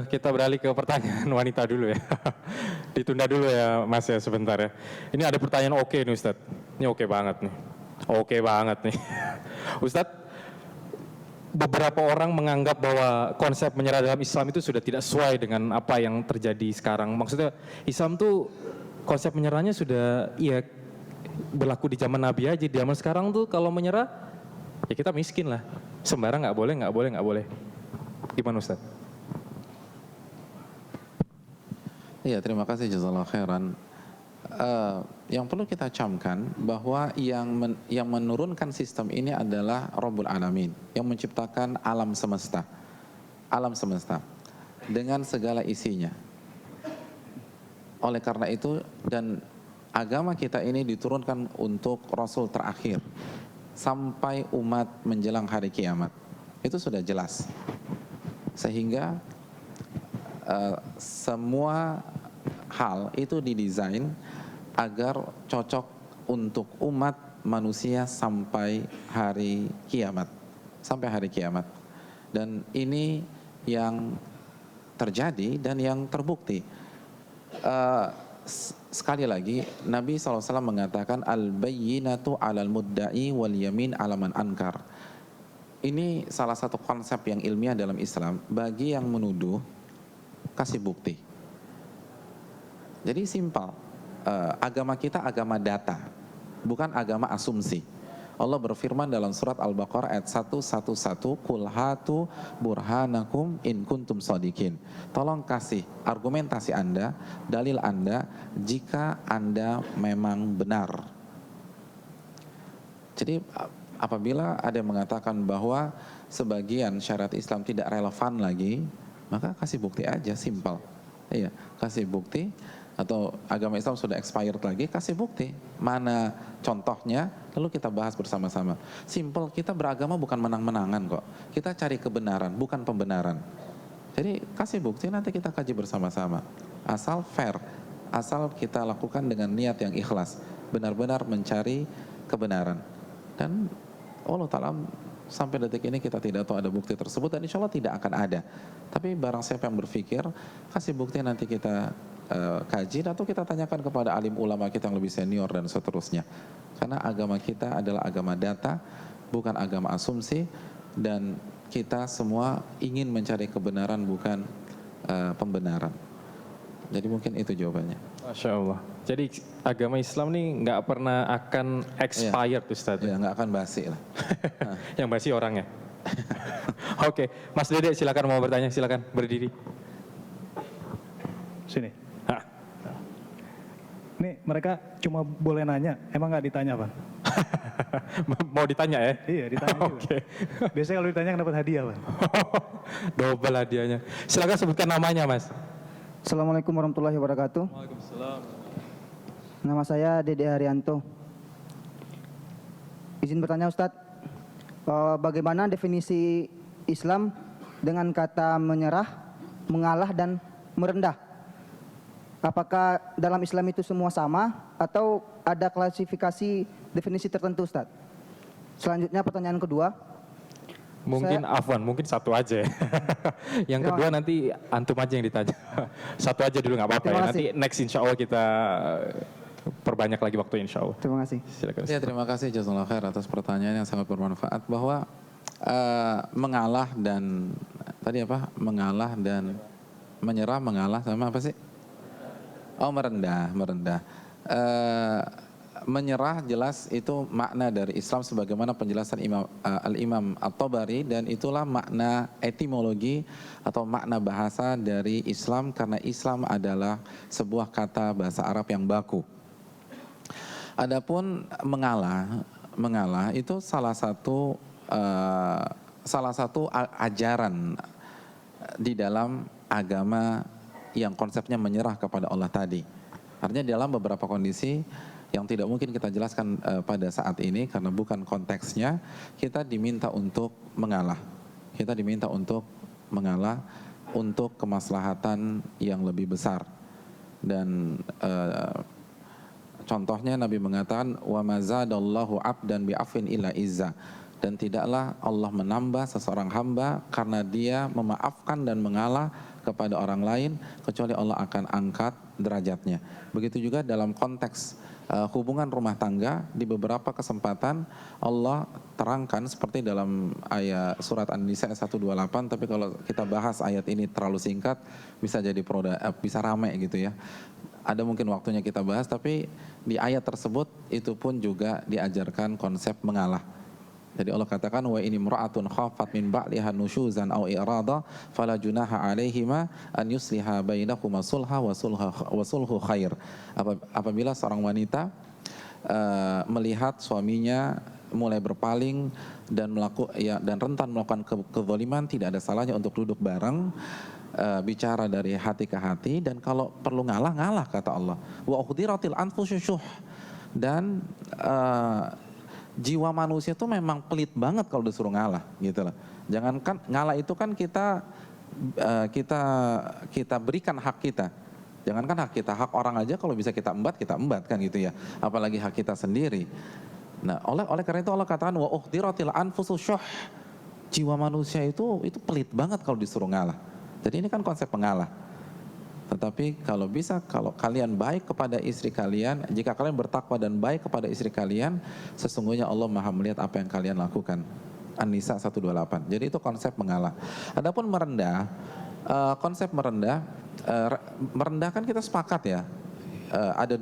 Kita beralih ke pertanyaan wanita dulu ya. Ditunda dulu ya Mas ya sebentar ya. Ini ada pertanyaan oke nih Ustadz. Ini oke banget nih. Ustadz, beberapa orang menganggap bahwa konsep menyerah dalam Islam itu sudah tidak sesuai dengan apa yang terjadi sekarang. Maksudnya Islam tuh konsep menyerahnya sudah berlaku di zaman Nabi aja. Di zaman sekarang tuh kalau menyerah ya kita miskin lah. Sembarang nggak boleh. Gimana Ustadz? Iya, terima kasih jazakallahu khairan. Yang perlu kita camkan bahwa yang menurunkan sistem ini adalah Rabbul Alamin, yang menciptakan alam semesta dengan segala isinya. Oleh karena itu, dan agama kita ini diturunkan untuk Rasul terakhir sampai umat menjelang hari kiamat. Itu sudah jelas. Sehingga semua hal itu didesain agar cocok untuk umat manusia sampai hari kiamat. Sampai hari kiamat. Dan ini yang terjadi dan yang terbukti. Sekali lagi Nabi SAW mengatakan al-bayyinatu 'alal mudda'i wal yamin 'ala man ankar. Ini salah satu konsep yang ilmiah dalam Islam. Bagi yang menuduh, kasih bukti. Jadi simpel. Agama kita agama data, bukan agama asumsi. Allah berfirman dalam surat Al-Baqarah ayat 111, "Qul hatu burhanakum in kuntum shadiqin." Tolong kasih argumentasi Anda, dalil Anda jika Anda memang benar. Jadi apabila ada yang mengatakan bahwa sebagian syariat Islam tidak relevan lagi, maka kasih bukti aja, simpel. Iya, kasih bukti. Atau agama Islam sudah expired lagi, kasih bukti mana contohnya, lalu kita bahas bersama-sama. Simple, kita beragama bukan menang-menangan kok, kita cari kebenaran bukan pembenaran. Jadi kasih bukti, nanti kita kaji bersama-sama, asal fair, asal kita lakukan dengan niat yang ikhlas, benar-benar mencari kebenaran. Dan Allah Ta'ala sampai detik ini kita tidak tahu ada bukti tersebut, dan insya Allah tidak akan ada. Tapi barang siapa yang berpikir, kasih bukti, nanti kita kaji atau kita tanyakan kepada alim ulama kita yang lebih senior dan seterusnya. Karena agama kita adalah agama data, bukan agama asumsi, dan kita semua ingin mencari kebenaran bukan pembenaran. Jadi mungkin itu jawabannya. Masya Allah. Jadi agama Islam nih nggak pernah akan expired, Ustaz. Ya, nggak akan basi lah. Yang basi orangnya. Oke, Mas Dede silakan mau bertanya, silakan berdiri. Sini. Nih mereka cuma boleh nanya, emang nggak ditanya Pak? Mau ditanya ya? Iya ditanya juga. Oke. Biasanya kalau ditanya dapat hadiah Pak. Double hadiahnya. Silakan sebutkan namanya Mas. Assalamualaikum warahmatullahi wabarakatuh. Waalaikumsalam. Nama saya Dede Haryanto. Izin bertanya Ustadz, bagaimana definisi Islam dengan kata menyerah, mengalah, dan merendah? Apakah dalam Islam itu semua sama atau ada klasifikasi definisi tertentu Ustadz? Selanjutnya pertanyaan kedua. Mungkin Afwan, mungkin satu aja ya. Yang kedua nanti antum aja yang ditanya. Satu aja dulu nggak apa-apa ya. Nanti next insya Allah kita perbanyak lagi waktu insya Allah. Terima kasih. Silakan. Ya, terima kasih jazakallahu khair atas pertanyaan yang sangat bermanfaat, bahwa mengalah dan tadi apa? Mengalah dan menyerah, mengalah sama apa sih? Oh, merendah. Menyerah jelas itu makna dari Islam sebagaimana penjelasan Al-Imam At-Tabari, dan itulah makna etimologi atau makna bahasa dari Islam, karena Islam adalah sebuah kata bahasa Arab yang baku. Adapun mengalah itu salah satu ajaran di dalam agama yang konsepnya menyerah kepada Allah tadi. Artinya dalam beberapa kondisi yang tidak mungkin kita jelaskan pada saat ini karena bukan konteksnya, kita diminta untuk mengalah. Kita diminta untuk mengalah untuk kemaslahatan yang lebih besar. Dan contohnya Nabi mengatakan, wa mazadallahu abdan bi'afin illa izza. Dan tidaklah Allah menambah seseorang hamba karena dia memaafkan dan mengalah kepada orang lain, kecuali Allah akan angkat derajatnya. Begitu juga dalam konteks hubungan rumah tangga, di beberapa kesempatan Allah terangkan seperti dalam ayat surat An-Nisa 128, tapi kalau kita bahas ayat ini terlalu singkat bisa jadi bisa rame gitu ya. Ada mungkin waktunya kita bahas, tapi di ayat tersebut itu pun juga diajarkan konsep mengalah. Jadi Allah katakan, wa ini imra'atun khafat min ba'liha nusyuzan aw i'rada fala junaha 'alaihima an yusliha bainakuma sulha wa sulhu khair. Apabila seorang wanita melihat suaminya mulai berpaling dan dan rentan melakukan kezaliman, tidak ada salahnya untuk duduk bareng, bicara dari hati ke hati, dan kalau perlu ngalah kata Allah. Wa uhdiratil anfusyuh, dan jiwa manusia itu memang pelit banget kalau disuruh ngalah gitu loh. Jangankan ngalah itu kan kita kita berikan hak kita. Jangankan hak kita, hak orang aja kalau bisa kita embat kan gitu ya. Apalagi hak kita sendiri. Nah, oleh karena itu Allah katakan wa uhdiratil anfusu syuh. Jiwa manusia itu pelit banget kalau disuruh ngalah. Jadi ini kan konsep pengalah. Tetapi kalau bisa, kalau kalian baik kepada istri kalian, jika kalian bertakwa dan baik kepada istri kalian, sesungguhnya Allah Maha melihat apa yang kalian lakukan. An-Nisa 128. Jadi itu konsep mengalah. Adapun merendah, konsep merendah kan kita sepakat ya. Ada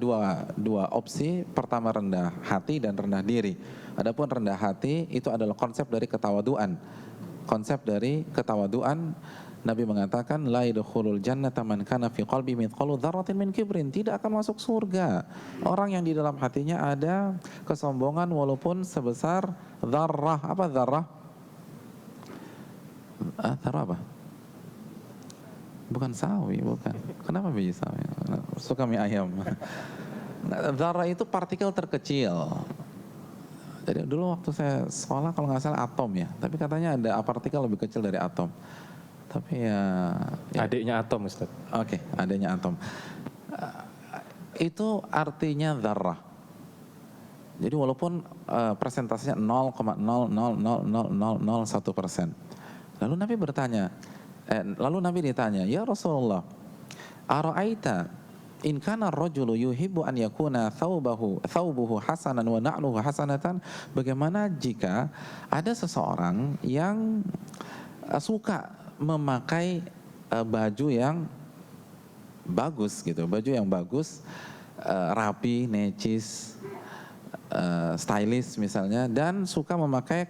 dua opsi. Pertama rendah hati dan rendah diri. Adapun rendah hati itu adalah konsep dari ketawaduan. Konsep dari ketawaduan, Nabi mengatakan la yadkhulul jannata man kana fi qalbi mithqalu dzarratin min kibrin, tidak akan masuk surga orang yang di dalam hatinya ada kesombongan walaupun sebesar dzarrah. Apa dzarrah? Dzarrah apa? Bukan sawi, bukan. Kenapa biji sawi? Suka mie ayam. Dzarrah itu partikel terkecil. Jadi dulu waktu saya sekolah kalau nggak salah atom ya, tapi katanya ada partikel lebih kecil dari atom. Tapi ya adiknya atom, Ustaz. Oke, adiknya atom. Itu artinya dzarrah. Jadi walaupun persentasenya 0,0000001%. Lalu Nabi ditanya, "Ya Rasulullah, ara'aita in kana ar-rajulu yuhibbu an yakuna thawbuhu hasanan wa na'luhu hasanatan?" Bagaimana jika ada seseorang yang suka memakai baju yang bagus gitu, baju yang bagus, rapi, necis, stylish misalnya, dan suka memakai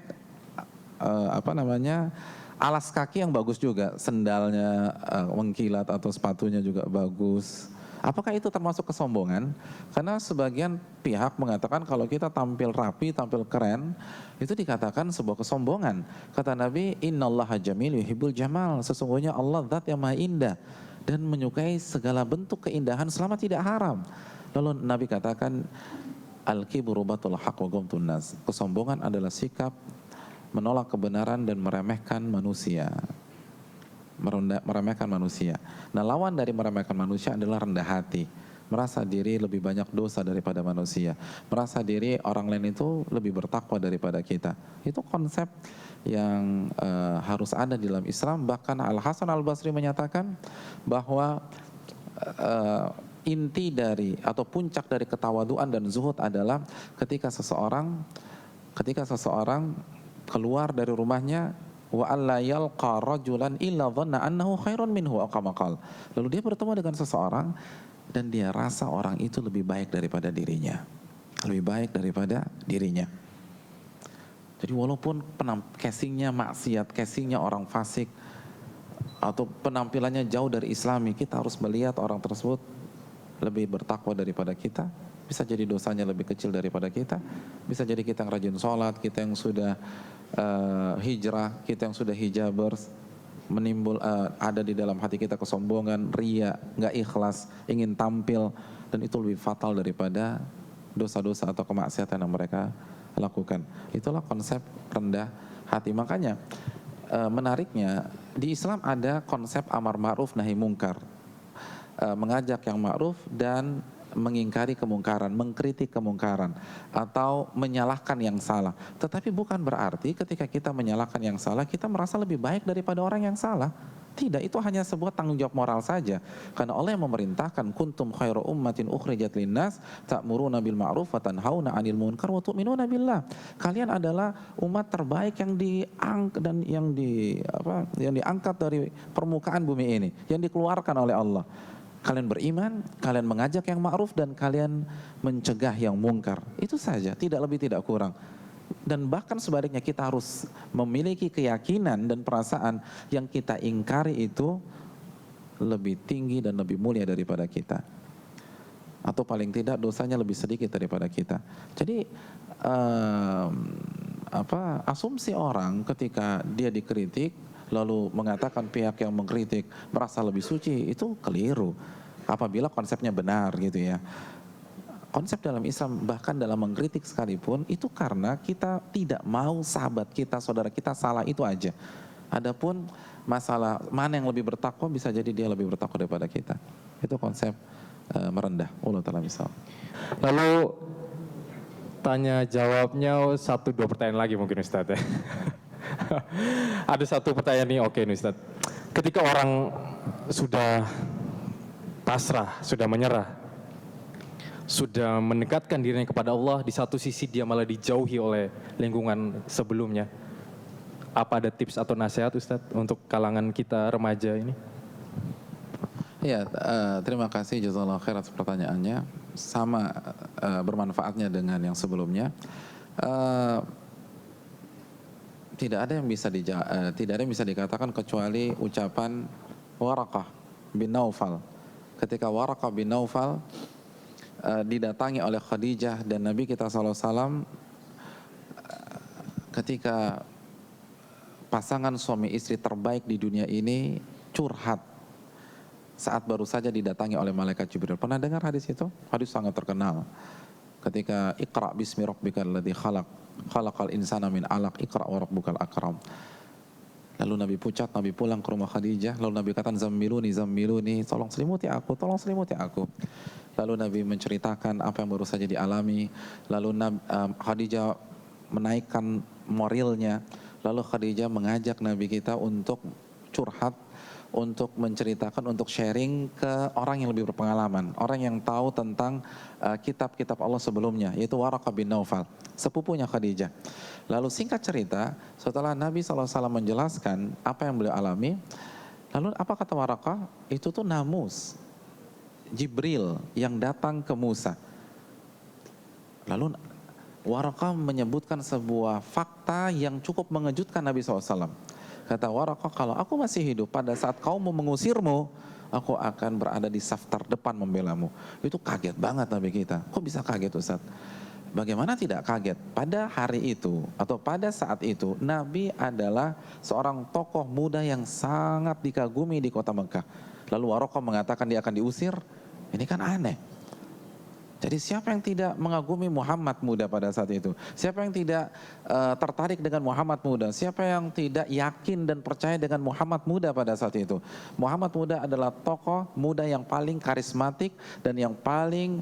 alas kaki yang bagus juga, sendalnya mengkilat atau sepatunya juga bagus. Apakah itu termasuk kesombongan? Karena sebagian pihak mengatakan kalau kita tampil rapi, tampil keren, itu dikatakan sebuah kesombongan. Kata Nabi, innallaha jamil yuhibbul jamal. Sesungguhnya Allah zat yang maha indah dan menyukai segala bentuk keindahan selama tidak haram. Lalu Nabi katakan, al-kibru batul haq wa ghamtun nas. Kesombongan adalah sikap menolak kebenaran dan meremehkan manusia. Meremehkan manusia. Nah, lawan dari meremehkan manusia adalah rendah hati. Merasa diri lebih banyak dosa daripada manusia. Merasa diri orang lain itu lebih bertakwa daripada kita. Itu konsep yang harus ada di dalam Islam. Bahkan Al-Hasan Al-Basri menyatakan bahwa inti dari atau puncak dari ketawaduan dan zuhud adalah ketika seseorang keluar dari rumahnya, wa alla yalqa rajulan illa dhanna annahu khairun minhu aw kama qala. Lalu dia bertemu dengan seseorang dan dia rasa orang itu lebih baik daripada dirinya. Lebih baik daripada dirinya. Jadi walaupun casingnya maksiat, casingnya orang fasik, atau penampilannya jauh dari Islami, kita harus melihat orang tersebut lebih bertakwa daripada kita. Bisa jadi dosanya lebih kecil daripada kita. Bisa jadi kita yang rajin sholat, kita yang sudah hijrah, kita yang sudah hijabers, ada di dalam hati kita kesombongan, ria, nggak ikhlas, ingin tampil, dan itu lebih fatal daripada dosa-dosa atau kemaksiatan yang mereka lakukan. Itulah konsep rendah hati. Makanya menariknya di Islam ada konsep amar ma'ruf nahi mungkar, mengajak yang ma'ruf dan mengingkari kemungkaran, mengkritik kemungkaran, atau menyalahkan yang salah. Tetapi bukan berarti ketika kita menyalahkan yang salah, kita merasa lebih baik daripada orang yang salah. Tidak, itu hanya sebuah tanggung jawab moral saja. Karena Allah yang memerintahkan, kuntum khairu ummatin ukhrijat linnas ta'muruna bil ma'ruf wa tanhauna 'anil munkar wa tu'minuna billah. Kalian adalah umat terbaik yang diangkat dari permukaan bumi ini, yang dikeluarkan oleh Allah. Kalian beriman, kalian mengajak yang ma'ruf, dan kalian mencegah yang mungkar. Itu saja, tidak lebih tidak kurang. Dan bahkan sebaliknya, kita harus memiliki keyakinan dan perasaan yang kita ingkari itu lebih tinggi dan lebih mulia daripada kita. Atau paling tidak dosanya lebih sedikit daripada kita. Jadi asumsi orang ketika dia dikritik lalu mengatakan pihak yang mengkritik merasa lebih suci, itu keliru apabila konsepnya benar gitu ya. Konsep dalam Islam bahkan dalam mengkritik sekalipun itu karena kita tidak mau sahabat kita, saudara kita salah, itu aja. Adapun masalah mana yang lebih bertakwa, bisa jadi dia lebih bertakwa daripada kita. Itu konsep merendah. Allah taala misal. Lalu tanya jawabnya 1-2 pertanyaan lagi mungkin Ustadz ya. Ada satu pertanyaan nih, oke nih Ustadz. Ketika orang sudah pasrah, sudah menyerah, sudah mendekatkan dirinya kepada Allah, di satu sisi dia malah dijauhi oleh lingkungan sebelumnya. Apa ada tips atau nasihat Ustadz untuk kalangan kita remaja ini? Ya, terima kasih jazakallahu khair atas pertanyaannya. Sama bermanfaatnya dengan yang sebelumnya. Tidak ada yang bisa dikatakan kecuali ucapan Waraqah bin Naufal. Ketika Waraqah bin Naufal didatangi oleh Khadijah dan Nabi kita SAW, ketika pasangan suami istri terbaik di dunia ini curhat saat baru saja didatangi oleh malaikat Jibril. Pernah dengar hadis itu? Hadis sangat terkenal. Ketika Iqra bismi rabbikal ladzi khalaq, khalaqal insana min 'alaq, Iqra wa rabbukal akram. Lalu Nabi pucat, Nabi pulang ke rumah Khadijah, lalu Nabi katakan zammiluni, tolong selimuti aku. Lalu Nabi menceritakan apa yang baru saja dialami. Lalu Khadijah menaikkan moralnya. Lalu Khadijah mengajak Nabi kita untuk curhat, untuk menceritakan, untuk sharing ke orang yang lebih berpengalaman, orang yang tahu tentang kitab-kitab Allah sebelumnya, yaitu Waraqah bin Naufal, sepupunya Khadijah. Lalu singkat cerita, setelah Nabi SAW menjelaskan apa yang beliau alami, lalu apa kata Waraqah? Itu tuh namus, Jibril yang datang ke Musa. Lalu Waraqah menyebutkan sebuah fakta yang cukup mengejutkan Nabi SAW. Kata Waraqah, kalau aku masih hidup pada saat kaummu mengusirmu, aku akan berada di saf terdepan membelamu. Itu kaget banget Nabi kita. Kok bisa kaget Ustaz? Bagaimana tidak kaget? Pada hari itu atau pada saat itu, Nabi adalah seorang tokoh muda yang sangat dikagumi di kota Mekah. Lalu Waraqah mengatakan dia akan diusir. Ini kan aneh. Jadi siapa yang tidak mengagumi Muhammad muda pada saat itu? Siapa yang tidak tertarik dengan Muhammad muda? Siapa yang tidak yakin dan percaya dengan Muhammad muda pada saat itu? Muhammad muda adalah tokoh muda yang paling karismatik dan yang paling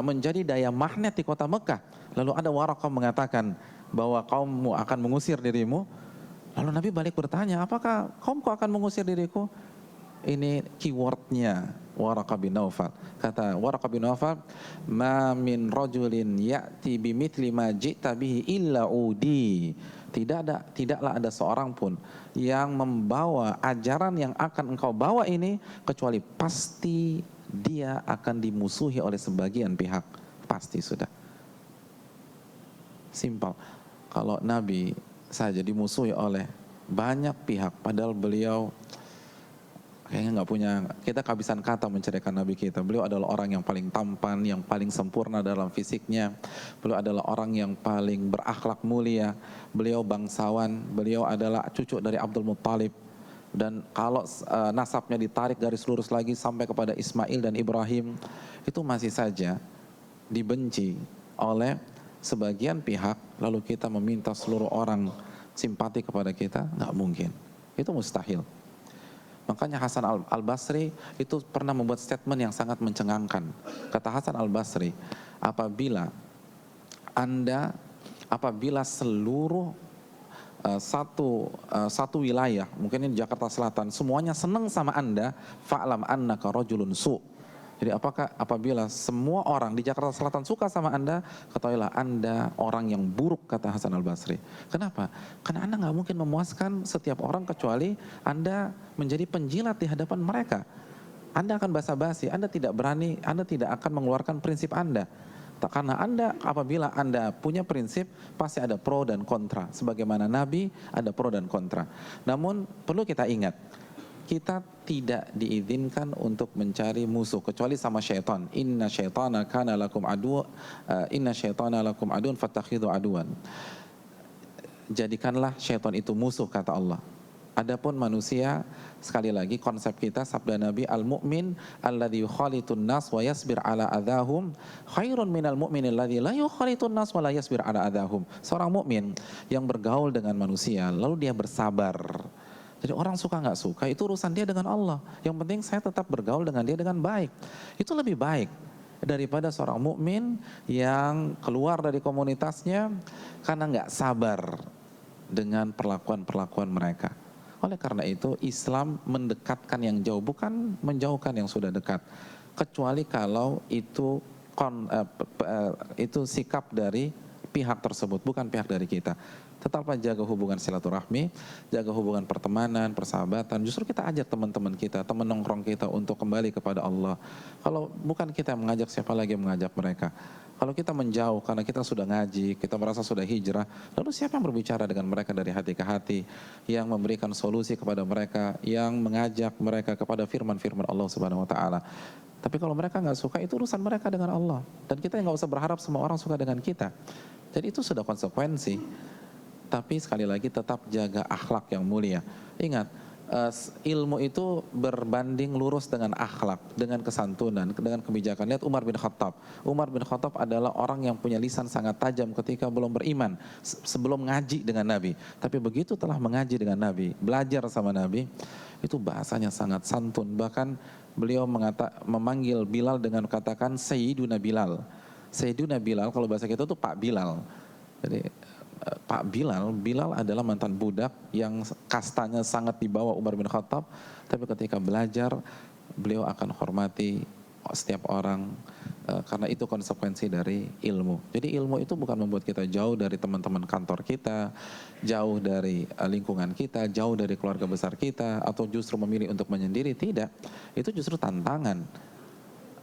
menjadi daya magnet di kota Mekah. Lalu ada Waraqah mengatakan bahwa kaummu akan mengusir dirimu. Lalu Nabi balik bertanya, apakah kaumku akan mengusir diriku? Ini keywordnya Waraqah bin Naufal. Kata Waraqah bin Naufal, ma min rajulin ya'ti bimithli ma ji'ta bihi illa udi. Tidaklah ada seorang pun yang membawa ajaran yang akan engkau bawa ini, kecuali pasti dia akan dimusuhi oleh sebagian pihak. Pasti sudah. Simpel. Kalau Nabi saja dimusuhi oleh banyak pihak, padahal beliau kayaknya nggak punya, kita kehabisan kata menceritakan Nabi kita. Beliau adalah orang yang paling tampan, yang paling sempurna dalam fisiknya. Beliau adalah orang yang paling berakhlak mulia. Beliau bangsawan, beliau adalah cucu dari Abdul Muttalib. Dan kalau nasabnya ditarik garis lurus lagi sampai kepada Ismail dan Ibrahim, itu masih saja dibenci oleh sebagian pihak. Lalu kita meminta seluruh orang simpati kepada kita, nggak mungkin. Itu mustahil. Makanya Hasan al-Basri itu pernah membuat statement yang sangat mencengangkan. Kata Hasan al-Basri, apabila seluruh satu wilayah, mungkin ini Jakarta Selatan, semuanya senang sama Anda, fa'lam annaka rajulun su'. Jadi apabila semua orang di Jakarta Selatan suka sama Anda, ketahuilah Anda orang yang buruk, kata Hasan al-Basri. Kenapa? Karena Anda nggak mungkin memuaskan setiap orang kecuali Anda menjadi penjilat di hadapan mereka. Anda akan basa-basi, Anda tidak berani, Anda tidak akan mengeluarkan prinsip Anda. Karena apabila Anda punya prinsip, pasti ada pro dan kontra. Sebagaimana Nabi ada pro dan kontra. Namun perlu kita ingat, kita tidak diizinkan untuk mencari musuh kecuali sama syaitan. Inna syaitana lakum aduan fattakhidhu aduan. Jadikanlah syaitan itu musuh, kata Allah. Adapun manusia, sekali lagi konsep kita, sabda Nabi, al-mu'min alladhi yukhalitun nas wa yasbir ala adahum khairun minal mu'min alladhi la yukhalitun nas wa la yasbir ala adahum. Seorang mukmin yang bergaul dengan manusia lalu dia bersabar Jadi orang suka nggak suka itu urusan dia dengan Allah. Yang penting saya tetap bergaul dengan dia dengan baik. Itu lebih baik daripada seorang mukmin yang keluar dari komunitasnya karena nggak sabar dengan perlakuan-perlakuan mereka. Oleh karena itu Islam mendekatkan yang jauh, bukan menjauhkan yang sudah dekat. Kecuali kalau itu sikap dari pihak tersebut, bukan pihak dari kita. Tetaplah jaga hubungan silaturahmi, jaga hubungan pertemanan, persahabatan. Justru kita ajak teman-teman kita, teman nongkrong kita untuk kembali kepada Allah. Kalau bukan kita yang mengajak, siapa lagi yang mengajak mereka? Kalau kita menjauh karena kita sudah ngaji, kita merasa sudah hijrah, lalu siapa yang berbicara dengan mereka dari hati ke hati, yang memberikan solusi kepada mereka, yang mengajak mereka kepada firman-firman Allah Subhanahu wa taala. Tapi kalau mereka nggak suka, itu urusan mereka dengan Allah. Dan kita nggak usah berharap semua orang suka dengan kita. Jadi itu sudah konsekuensi. Tapi sekali lagi tetap jaga akhlak yang mulia. Ingat, ilmu itu berbanding lurus dengan akhlak, dengan kesantunan, dengan kebijakan. Lihat Umar bin Khattab. Umar bin Khattab adalah orang yang punya lisan sangat tajam ketika belum beriman, sebelum ngaji dengan Nabi. Tapi begitu telah mengaji dengan Nabi, belajar sama Nabi, itu bahasanya sangat santun. Bahkan beliau memanggil Bilal dengan katakan Sayyiduna Bilal. Sayyiduna Bilal kalau bahasa kita itu Pak Bilal. Jadi Pak Bilal adalah mantan budak yang kastanya sangat di bawah Umar bin Khattab, tapi ketika belajar beliau akan hormati setiap orang karena itu konsekuensi dari ilmu. Jadi ilmu itu bukan membuat kita jauh dari teman-teman kantor kita, jauh dari lingkungan kita, jauh dari keluarga besar kita, atau justru memilih untuk menyendiri. Tidak, itu justru tantangan.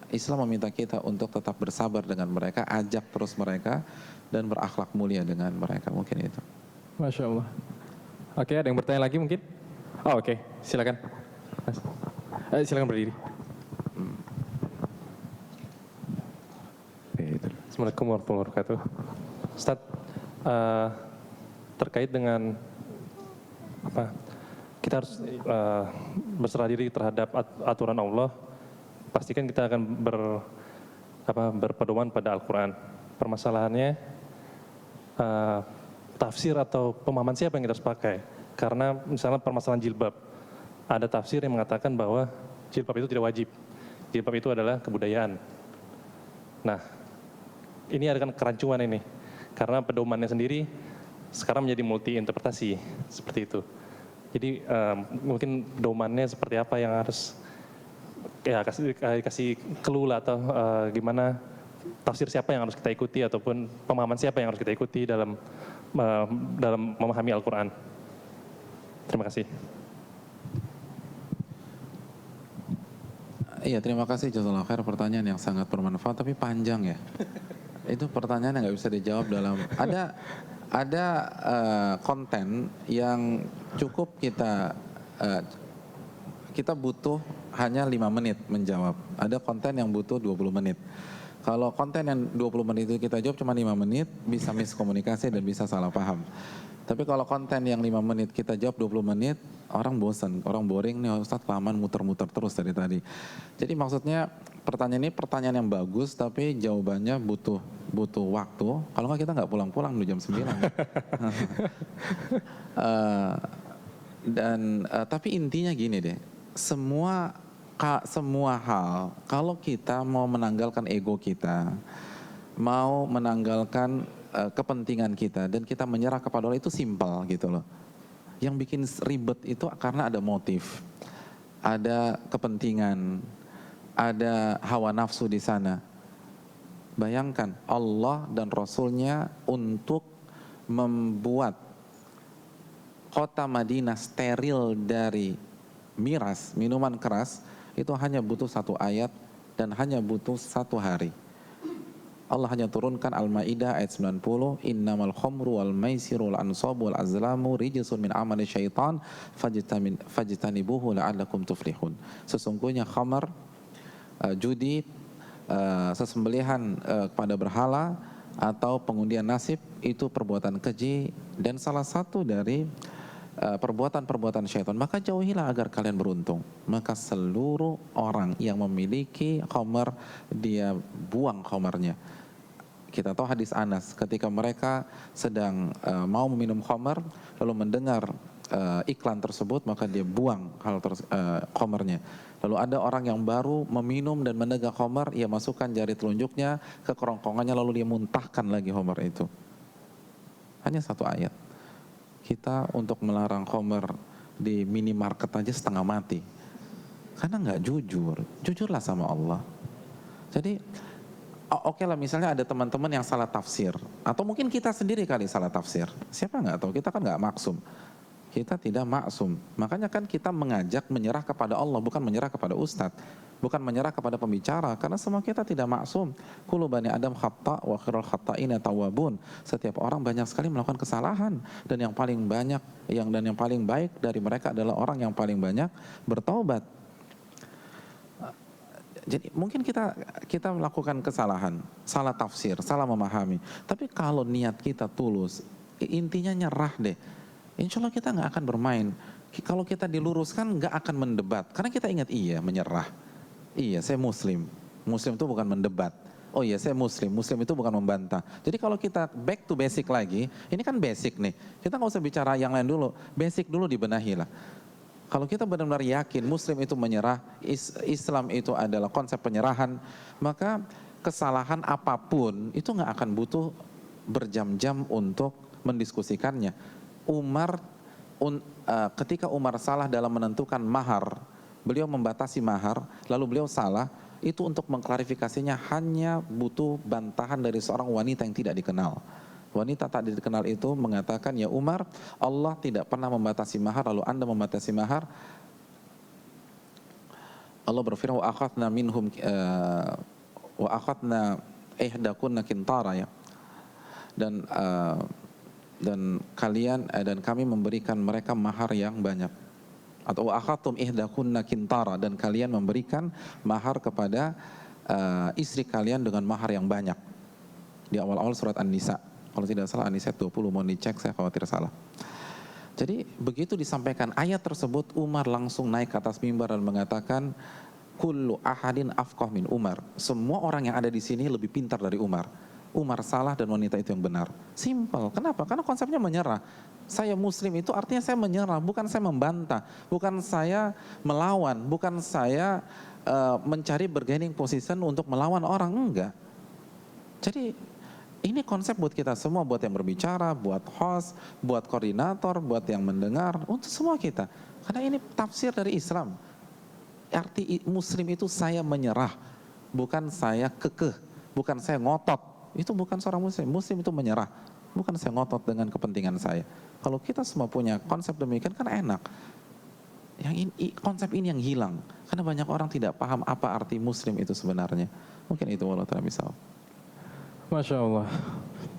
Islam meminta kita untuk tetap bersabar dengan mereka, ajak terus mereka, dan berakhlak mulia dengan mereka. Mungkin itu. Masya Allah. Oke, ada yang bertanya lagi mungkin? Oh, oke, silakan. Silakan berdiri. Assalamualaikum warahmatullahi wabarakatuh. Ustaz, terkait dengan apa? Kita harus berserah diri terhadap aturan Allah. Pastikan kita akan berpedoman pada Al-Quran. Permasalahannya tafsir atau pemahaman siapa yang kita harus pakai? Karena misalnya permasalahan jilbab, ada tafsir yang mengatakan bahwa jilbab itu tidak wajib. Jilbab itu adalah kebudayaan. Nah, ini ada kan kerancuan ini, karena pedomannya sendiri sekarang menjadi multi interpretasi seperti itu. Jadi mungkin pedomannya seperti apa yang harus ya kasih clue lah, atau gimana tafsir siapa yang harus kita ikuti ataupun pemahaman siapa yang harus kita ikuti dalam memahami Al-Quran. Terima kasih. Iya, terima kasih jazakallahu khair, pertanyaan yang sangat bermanfaat tapi panjang ya. Itu pertanyaan yang nggak bisa dijawab dalam ada konten yang cukup kita butuh hanya 5 menit menjawab. Ada konten yang butuh 20 menit. Kalau konten yang 20 menit itu kita jawab cuma 5 menit, bisa miskomunikasi dan bisa salah paham. Tapi kalau konten yang 5 menit kita jawab 20 menit, orang bosan, orang boring nih, Ustaz kelamaan muter-muter terus dari tadi. Jadi maksudnya pertanyaan ini pertanyaan yang bagus, tapi jawabannya butuh waktu. Kalau nggak kita nggak pulang-pulang dulu jam 9. Tapi intinya gini deh, semua hal, kalau kita mau menanggalkan ego kita, mau menanggalkan kepentingan kita, dan kita menyerah kepada Allah, itu simpel gitu loh. Yang bikin ribet itu karena ada motif, ada kepentingan, ada hawa nafsu di sana. Bayangkan Allah dan Rasulnya untuk membuat kota Madinah steril dari miras, minuman keras, itu hanya butuh 1 ayat dan hanya butuh 1 hari. Allah hanya turunkan Al-Maidah ayat 90, innamal khamru wal maisiru wal ansabu wal azlamu rijsun min amali syaitan fajtanibuhu la'allakum tuflihun. Sesungguhnya khamar, judi, sesembelihan kepada berhala atau pengundian nasib itu perbuatan keji dan salah satu dari perbuatan-perbuatan syaitan, maka jauhilah agar kalian beruntung. Maka seluruh orang yang memiliki khamar, dia buang khamarnya. Kita tahu hadis Anas, ketika mereka sedang mau meminum khamar, lalu mendengar iklan tersebut, maka dia buang khamrnya. Lalu ada orang yang baru meminum dan menegak khamr, ia masukkan jari telunjuknya ke kerongkongannya, lalu dia muntahkan lagi khamr itu. Hanya satu ayat. Kita untuk melarang khamr di minimarket aja setengah mati. Karena nggak jujur. Jujurlah sama Allah. Jadi oke lah, misalnya ada teman-teman yang salah tafsir, atau mungkin kita sendiri kali salah tafsir. Siapa nggak tahu, kita kan nggak maksum. Kita tidak maksum. Makanya kan kita mengajak menyerah kepada Allah, bukan menyerah kepada ustadz, bukan menyerah kepada pembicara, karena semua kita tidak maksum. Kullu bani Adam khata' wa khairul khata'ina tawwabun. Setiap orang banyak sekali melakukan kesalahan, dan yang paling banyak dan yang paling baik dari mereka adalah orang yang paling banyak bertaubat. Jadi mungkin kita melakukan kesalahan, salah tafsir, salah memahami. Tapi kalau niat kita tulus, intinya nyerah deh. Insya Allah kita nggak akan bermain. Kalau kita diluruskan nggak akan mendebat. Karena kita ingat menyerah. Iya, saya Muslim. Muslim itu bukan mendebat. Oh iya, saya Muslim. Muslim itu bukan membantah. Jadi kalau kita back to basic lagi, ini kan basic nih. Kita nggak usah bicara yang lain dulu. Basic dulu dibenahi lah. Kalau kita benar-benar yakin Muslim itu menyerah, Islam itu adalah konsep penyerahan, maka kesalahan apapun itu nggak akan butuh berjam-jam untuk mendiskusikannya. Ketika Umar salah dalam menentukan mahar, beliau membatasi mahar, lalu beliau salah, itu untuk mengklarifikasinya hanya butuh bantahan dari seorang wanita yang tidak dikenal. Wanita tak dikenal itu mengatakan, ya Umar, Allah tidak pernah membatasi mahar, lalu Anda membatasi mahar. Allah berfirman, wa akhadna minhum wa akhadna ihdakunna kintara, ya. Dan kami memberikan mereka mahar yang banyak. Atau wa akhadtum ihdakunna kintara, dan kalian memberikan mahar kepada istri kalian dengan mahar yang banyak. Di awal-awal surat An-Nisa. Kalau tidak salah An-Nisa 20, mohon dicek, saya khawatir salah. Jadi begitu disampaikan ayat tersebut, Umar langsung naik ke atas mimbar dan mengatakan, kullu ahadin afqah min Umar. Semua orang yang ada di sini lebih pintar dari Umar. Umar salah dan wanita itu yang benar. Simple. Kenapa? Karena konsepnya menyerah. Saya Muslim itu artinya saya menyerah, bukan saya membantah, bukan saya melawan, bukan saya mencari bargaining position untuk melawan orang, enggak. Jadi ini konsep buat kita semua, buat yang berbicara, buat host, buat koordinator, buat yang mendengar, untuk semua kita. Karena ini tafsir dari Islam. Arti Muslim itu saya menyerah, bukan saya kekeh, bukan saya ngotot. Itu bukan seorang Muslim. Muslim itu menyerah, bukan saya ngotot dengan kepentingan saya. Kalau kita semua punya konsep demikian kan enak. Konsep ini yang hilang, karena banyak orang tidak paham apa arti Muslim itu sebenarnya. Mungkin itu wallahu ta'ala misal. Masya Allah,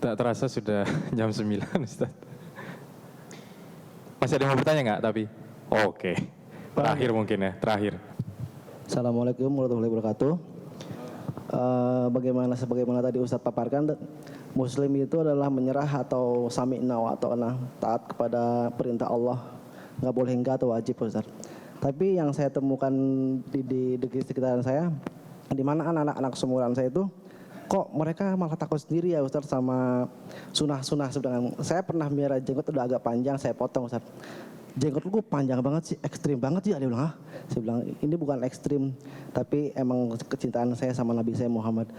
tak terasa sudah jam 9 Ustaz. Masih ada yang mau bertanya nggak tapi? Oke, terakhir mungkin ya, terakhir. Assalamualaikum warahmatullahi wabarakatuh. Sebagaimana tadi Ustaz paparkan, Muslim itu adalah menyerah atau sami'na wa ta'na, taat kepada perintah Allah, nggak boleh enggak atau wajib Ustaz. Tapi yang saya temukan di sekitaran saya, di mana anak-anak seumuran saya itu, kok mereka malah takut sendiri ya Ustaz sama sunah-sunah. Sedangkan saya pernah melihara jenggot udah agak panjang, saya potong Ustaz. Jenggotku panjang banget sih, ekstrim banget sih. Dia bilang, saya bilang ini bukan ekstrim, tapi emang kecintaan saya sama Nabi saya Muhammad.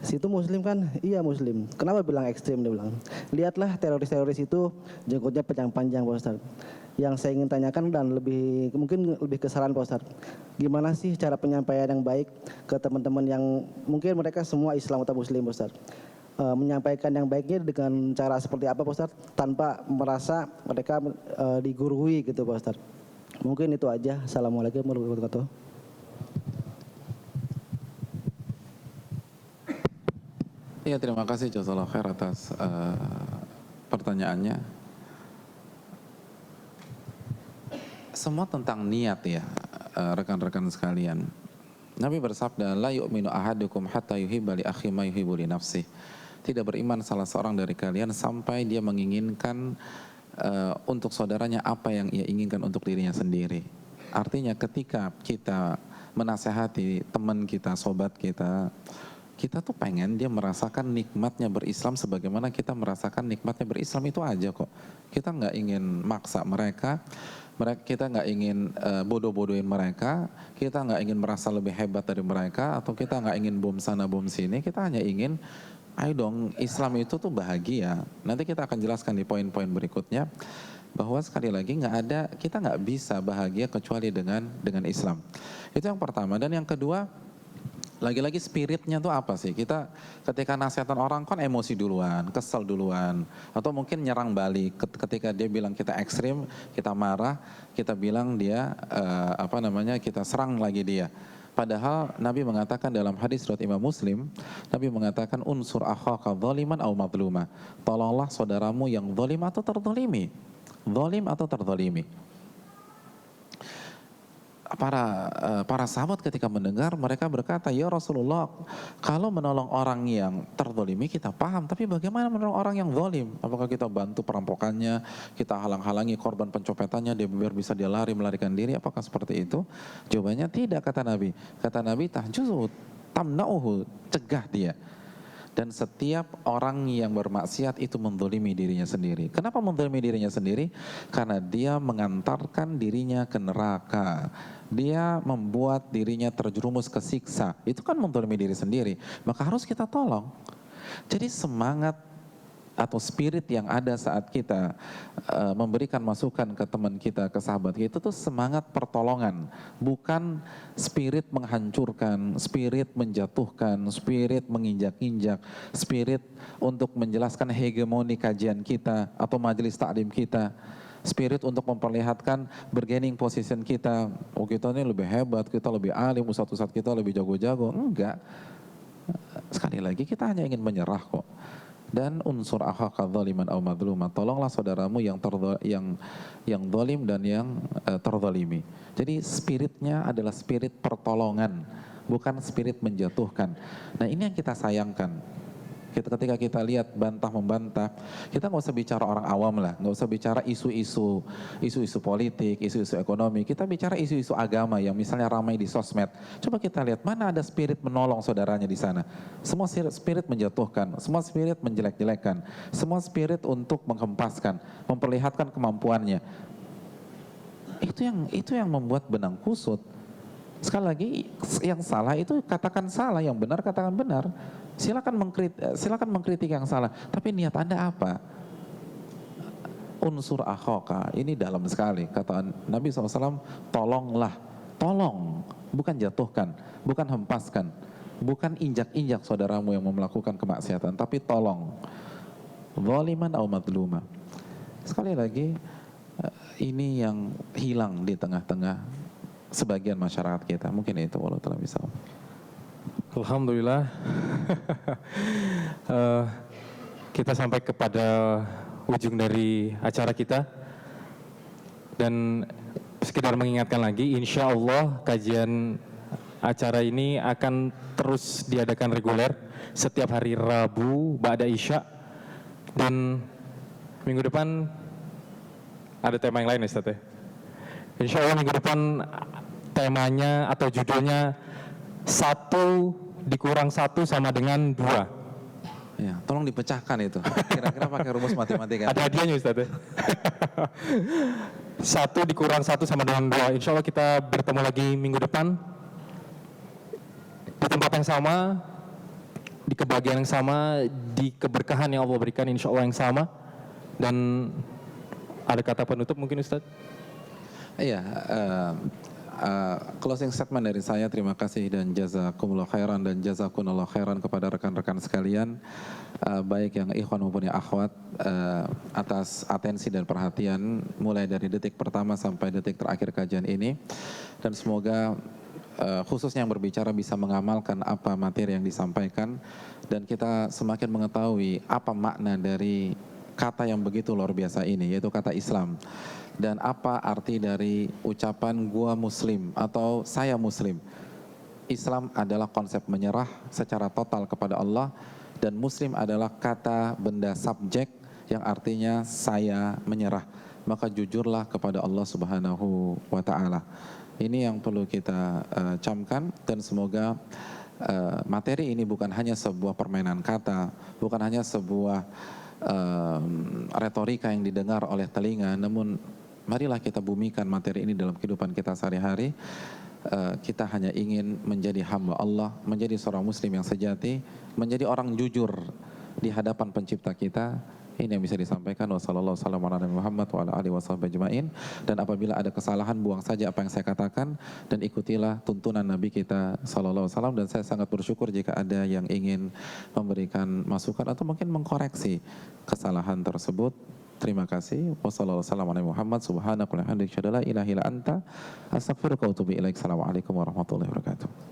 Situ Muslim kan? Iya Muslim. Kenapa bilang ekstrim? Dia bilang, lihatlah teroris-teroris itu jenggotnya panjang-panjang Pak Ustaz. Yang saya ingin tanyakan dan mungkin lebih kesaran Pak Ustaz, gimana sih cara penyampaian yang baik ke teman-teman yang mungkin mereka semua Islam atau Muslim Pak Ustaz? Menyampaikan yang baiknya dengan cara seperti apa Pak Ustaz, tanpa merasa mereka digurui gitu Pak Ustaz. Mungkin itu aja. Assalamualaikum warahmatullahi wabarakatuh. Ya, terima kasih jazakallahu khair atas pertanyaannya. Semua tentang niat ya, rekan-rekan sekalian. Nabi bersabda, la yu'minu ahadukum hatta yuhibba li akhi ma yuhibbu li nafsihi. Tidak beriman salah seorang dari kalian sampai dia menginginkan untuk saudaranya apa yang ia inginkan untuk dirinya sendiri. Artinya ketika kita menasehati teman kita, sobat kita, kita tuh pengen dia merasakan nikmatnya berislam sebagaimana kita merasakan nikmatnya berislam, itu aja kok. Kita nggak ingin maksa mereka, kita nggak ingin bodoh-bodohin mereka, kita nggak ingin merasa lebih hebat dari mereka, atau kita nggak ingin bom sana bom sini. Kita hanya ingin, ayo dong, Islam itu tuh bahagia. Nanti kita akan jelaskan di poin-poin berikutnya bahwa sekali lagi kita nggak bisa bahagia kecuali dengan Islam. Itu yang pertama. Dan yang kedua, lagi-lagi spiritnya tuh apa sih? Kita ketika nasihatan orang kan emosi duluan, kesel duluan, atau mungkin nyerang balik. Ketika dia bilang kita ekstrim, kita marah, kita bilang dia kita serang lagi dia. Padahal Nabi mengatakan dalam hadis riwayat Imam Muslim, Nabi mengatakan unsur akhaka dzaliman aw madluma. Tolonglah saudaramu yang zalim atau terzalimi. Zalim atau terzalimi. Para sahabat ketika mendengar, mereka berkata, ya Rasulullah, kalau menolong orang yang terzalimi kita paham, tapi bagaimana menolong orang yang zalim? Apakah kita bantu perampokannya, kita halang-halangi korban pencopetannya, biar bisa dia melarikan diri? Apakah seperti itu? Jawabannya tidak, kata Nabi. Kata Nabi, tahjuzu tamna'uhu, cegah dia. Dan setiap orang yang bermaksiat itu menzalimi dirinya sendiri. Kenapa menzalimi dirinya sendiri? Karena dia mengantarkan dirinya ke neraka. Dia membuat dirinya terjerumus ke siksa. Itu kan menzalimi diri sendiri. Maka harus kita tolong. Jadi semangat atau spirit yang ada saat kita memberikan masukan ke teman kita, ke sahabat kita, itu tuh semangat pertolongan, bukan spirit menghancurkan, spirit menjatuhkan, spirit menginjak-injak, spirit untuk menjelaskan hegemoni kajian kita atau majelis taklim kita, spirit untuk memperlihatkan bargaining position kita. Oh, kita ini lebih hebat, kita lebih alim, ustadz-ustadz kita lebih jago-jago. Enggak. Sekali lagi kita hanya ingin menyerah kok. Dan unsur akhaka dzaliman aw madluma, tolonglah saudaramu yang zalim dan yang terzalimi. Jadi spiritnya adalah spirit pertolongan, bukan spirit menjatuhkan. Nah, ini yang kita sayangkan. Ketika kita lihat bantah-membantah, kita nggak usah bicara orang awam lah, nggak usah bicara isu-isu politik, isu-isu ekonomi. Kita bicara isu-isu agama yang misalnya ramai di sosmed. Coba kita lihat mana ada spirit menolong saudaranya di sana. Semua spirit menjatuhkan, semua spirit menjelek-jelekan, semua spirit untuk menghempaskan, memperlihatkan kemampuannya. Itu yang membuat benang kusut. Sekali lagi, yang salah itu katakan salah, yang benar katakan benar. Silakan mengkritik yang salah, tapi niat Anda apa? Unsur akhaka, ini dalam sekali. Kata Nabi SAW, tolonglah, tolong, bukan jatuhkan, bukan hempaskan, bukan injak-injak saudaramu yang melakukan kemaksiatan, tapi tolong. Zaliman aw madluma. Sekali lagi, ini yang hilang di tengah-tengah sebagian masyarakat kita. Mungkin itu, wallahu ta'ala bishawab. Alhamdulillah. Kita sampai kepada ujung dari acara kita. Dan sekedar mengingatkan lagi, insya Allah kajian acara ini akan terus diadakan reguler setiap hari Rabu ba'da Isya. Dan minggu depan ada tema yang lain, Ustaz ya. Insya Allah minggu depan temanya atau judulnya 1 dikurang 1 sama dengan 2. Ya, tolong dipecahkan itu. Kira-kira pakai rumus matematika. Ada hadiahnya, Ustaz ya. 1 dikurang 1 sama dengan 2. Insya Allah kita bertemu lagi minggu depan di tempat yang sama, di kebahagiaan yang sama, di keberkahan yang Allah berikan insya Allah yang sama. Dan ada kata penutup mungkin, Ustaz? Iya, closing statement dari saya, terima kasih dan jazakumullah khairan dan jazakumullah khairan kepada rekan-rekan sekalian, baik yang ikhwan maupun yang akhwat, atas atensi dan perhatian mulai dari detik pertama sampai detik terakhir kajian ini. Dan semoga khususnya yang berbicara bisa mengamalkan apa materi yang disampaikan, dan kita semakin mengetahui apa makna dari kata yang begitu luar biasa ini, yaitu kata Islam. Dan apa arti dari ucapan gua muslim atau saya muslim. Islam adalah konsep menyerah secara total kepada Allah, dan muslim adalah kata benda subjek yang artinya saya menyerah. Maka jujurlah kepada Allah Subhanahu wa ta'ala. Ini yang perlu kita camkan, dan semoga materi ini bukan hanya sebuah permainan kata, bukan hanya sebuah retorika yang didengar oleh telinga, namun marilah kita bumikan materi ini dalam kehidupan kita sehari-hari. Kita hanya ingin menjadi hamba Allah, menjadi seorang muslim yang sejati, menjadi orang jujur di hadapan pencipta kita. Ini yang bisa disampaikan. Wassalamualaikum. Dan apabila ada kesalahan, buang saja apa yang saya katakan dan ikutilah tuntunan Nabi kita sallallahu alaihi wasallam. Dan saya sangat bersyukur jika ada yang ingin memberikan masukan atau mungkin mengkoreksi kesalahan tersebut. Terima kasih. Wassalamualaikum warahmatullahi wabarakatuh.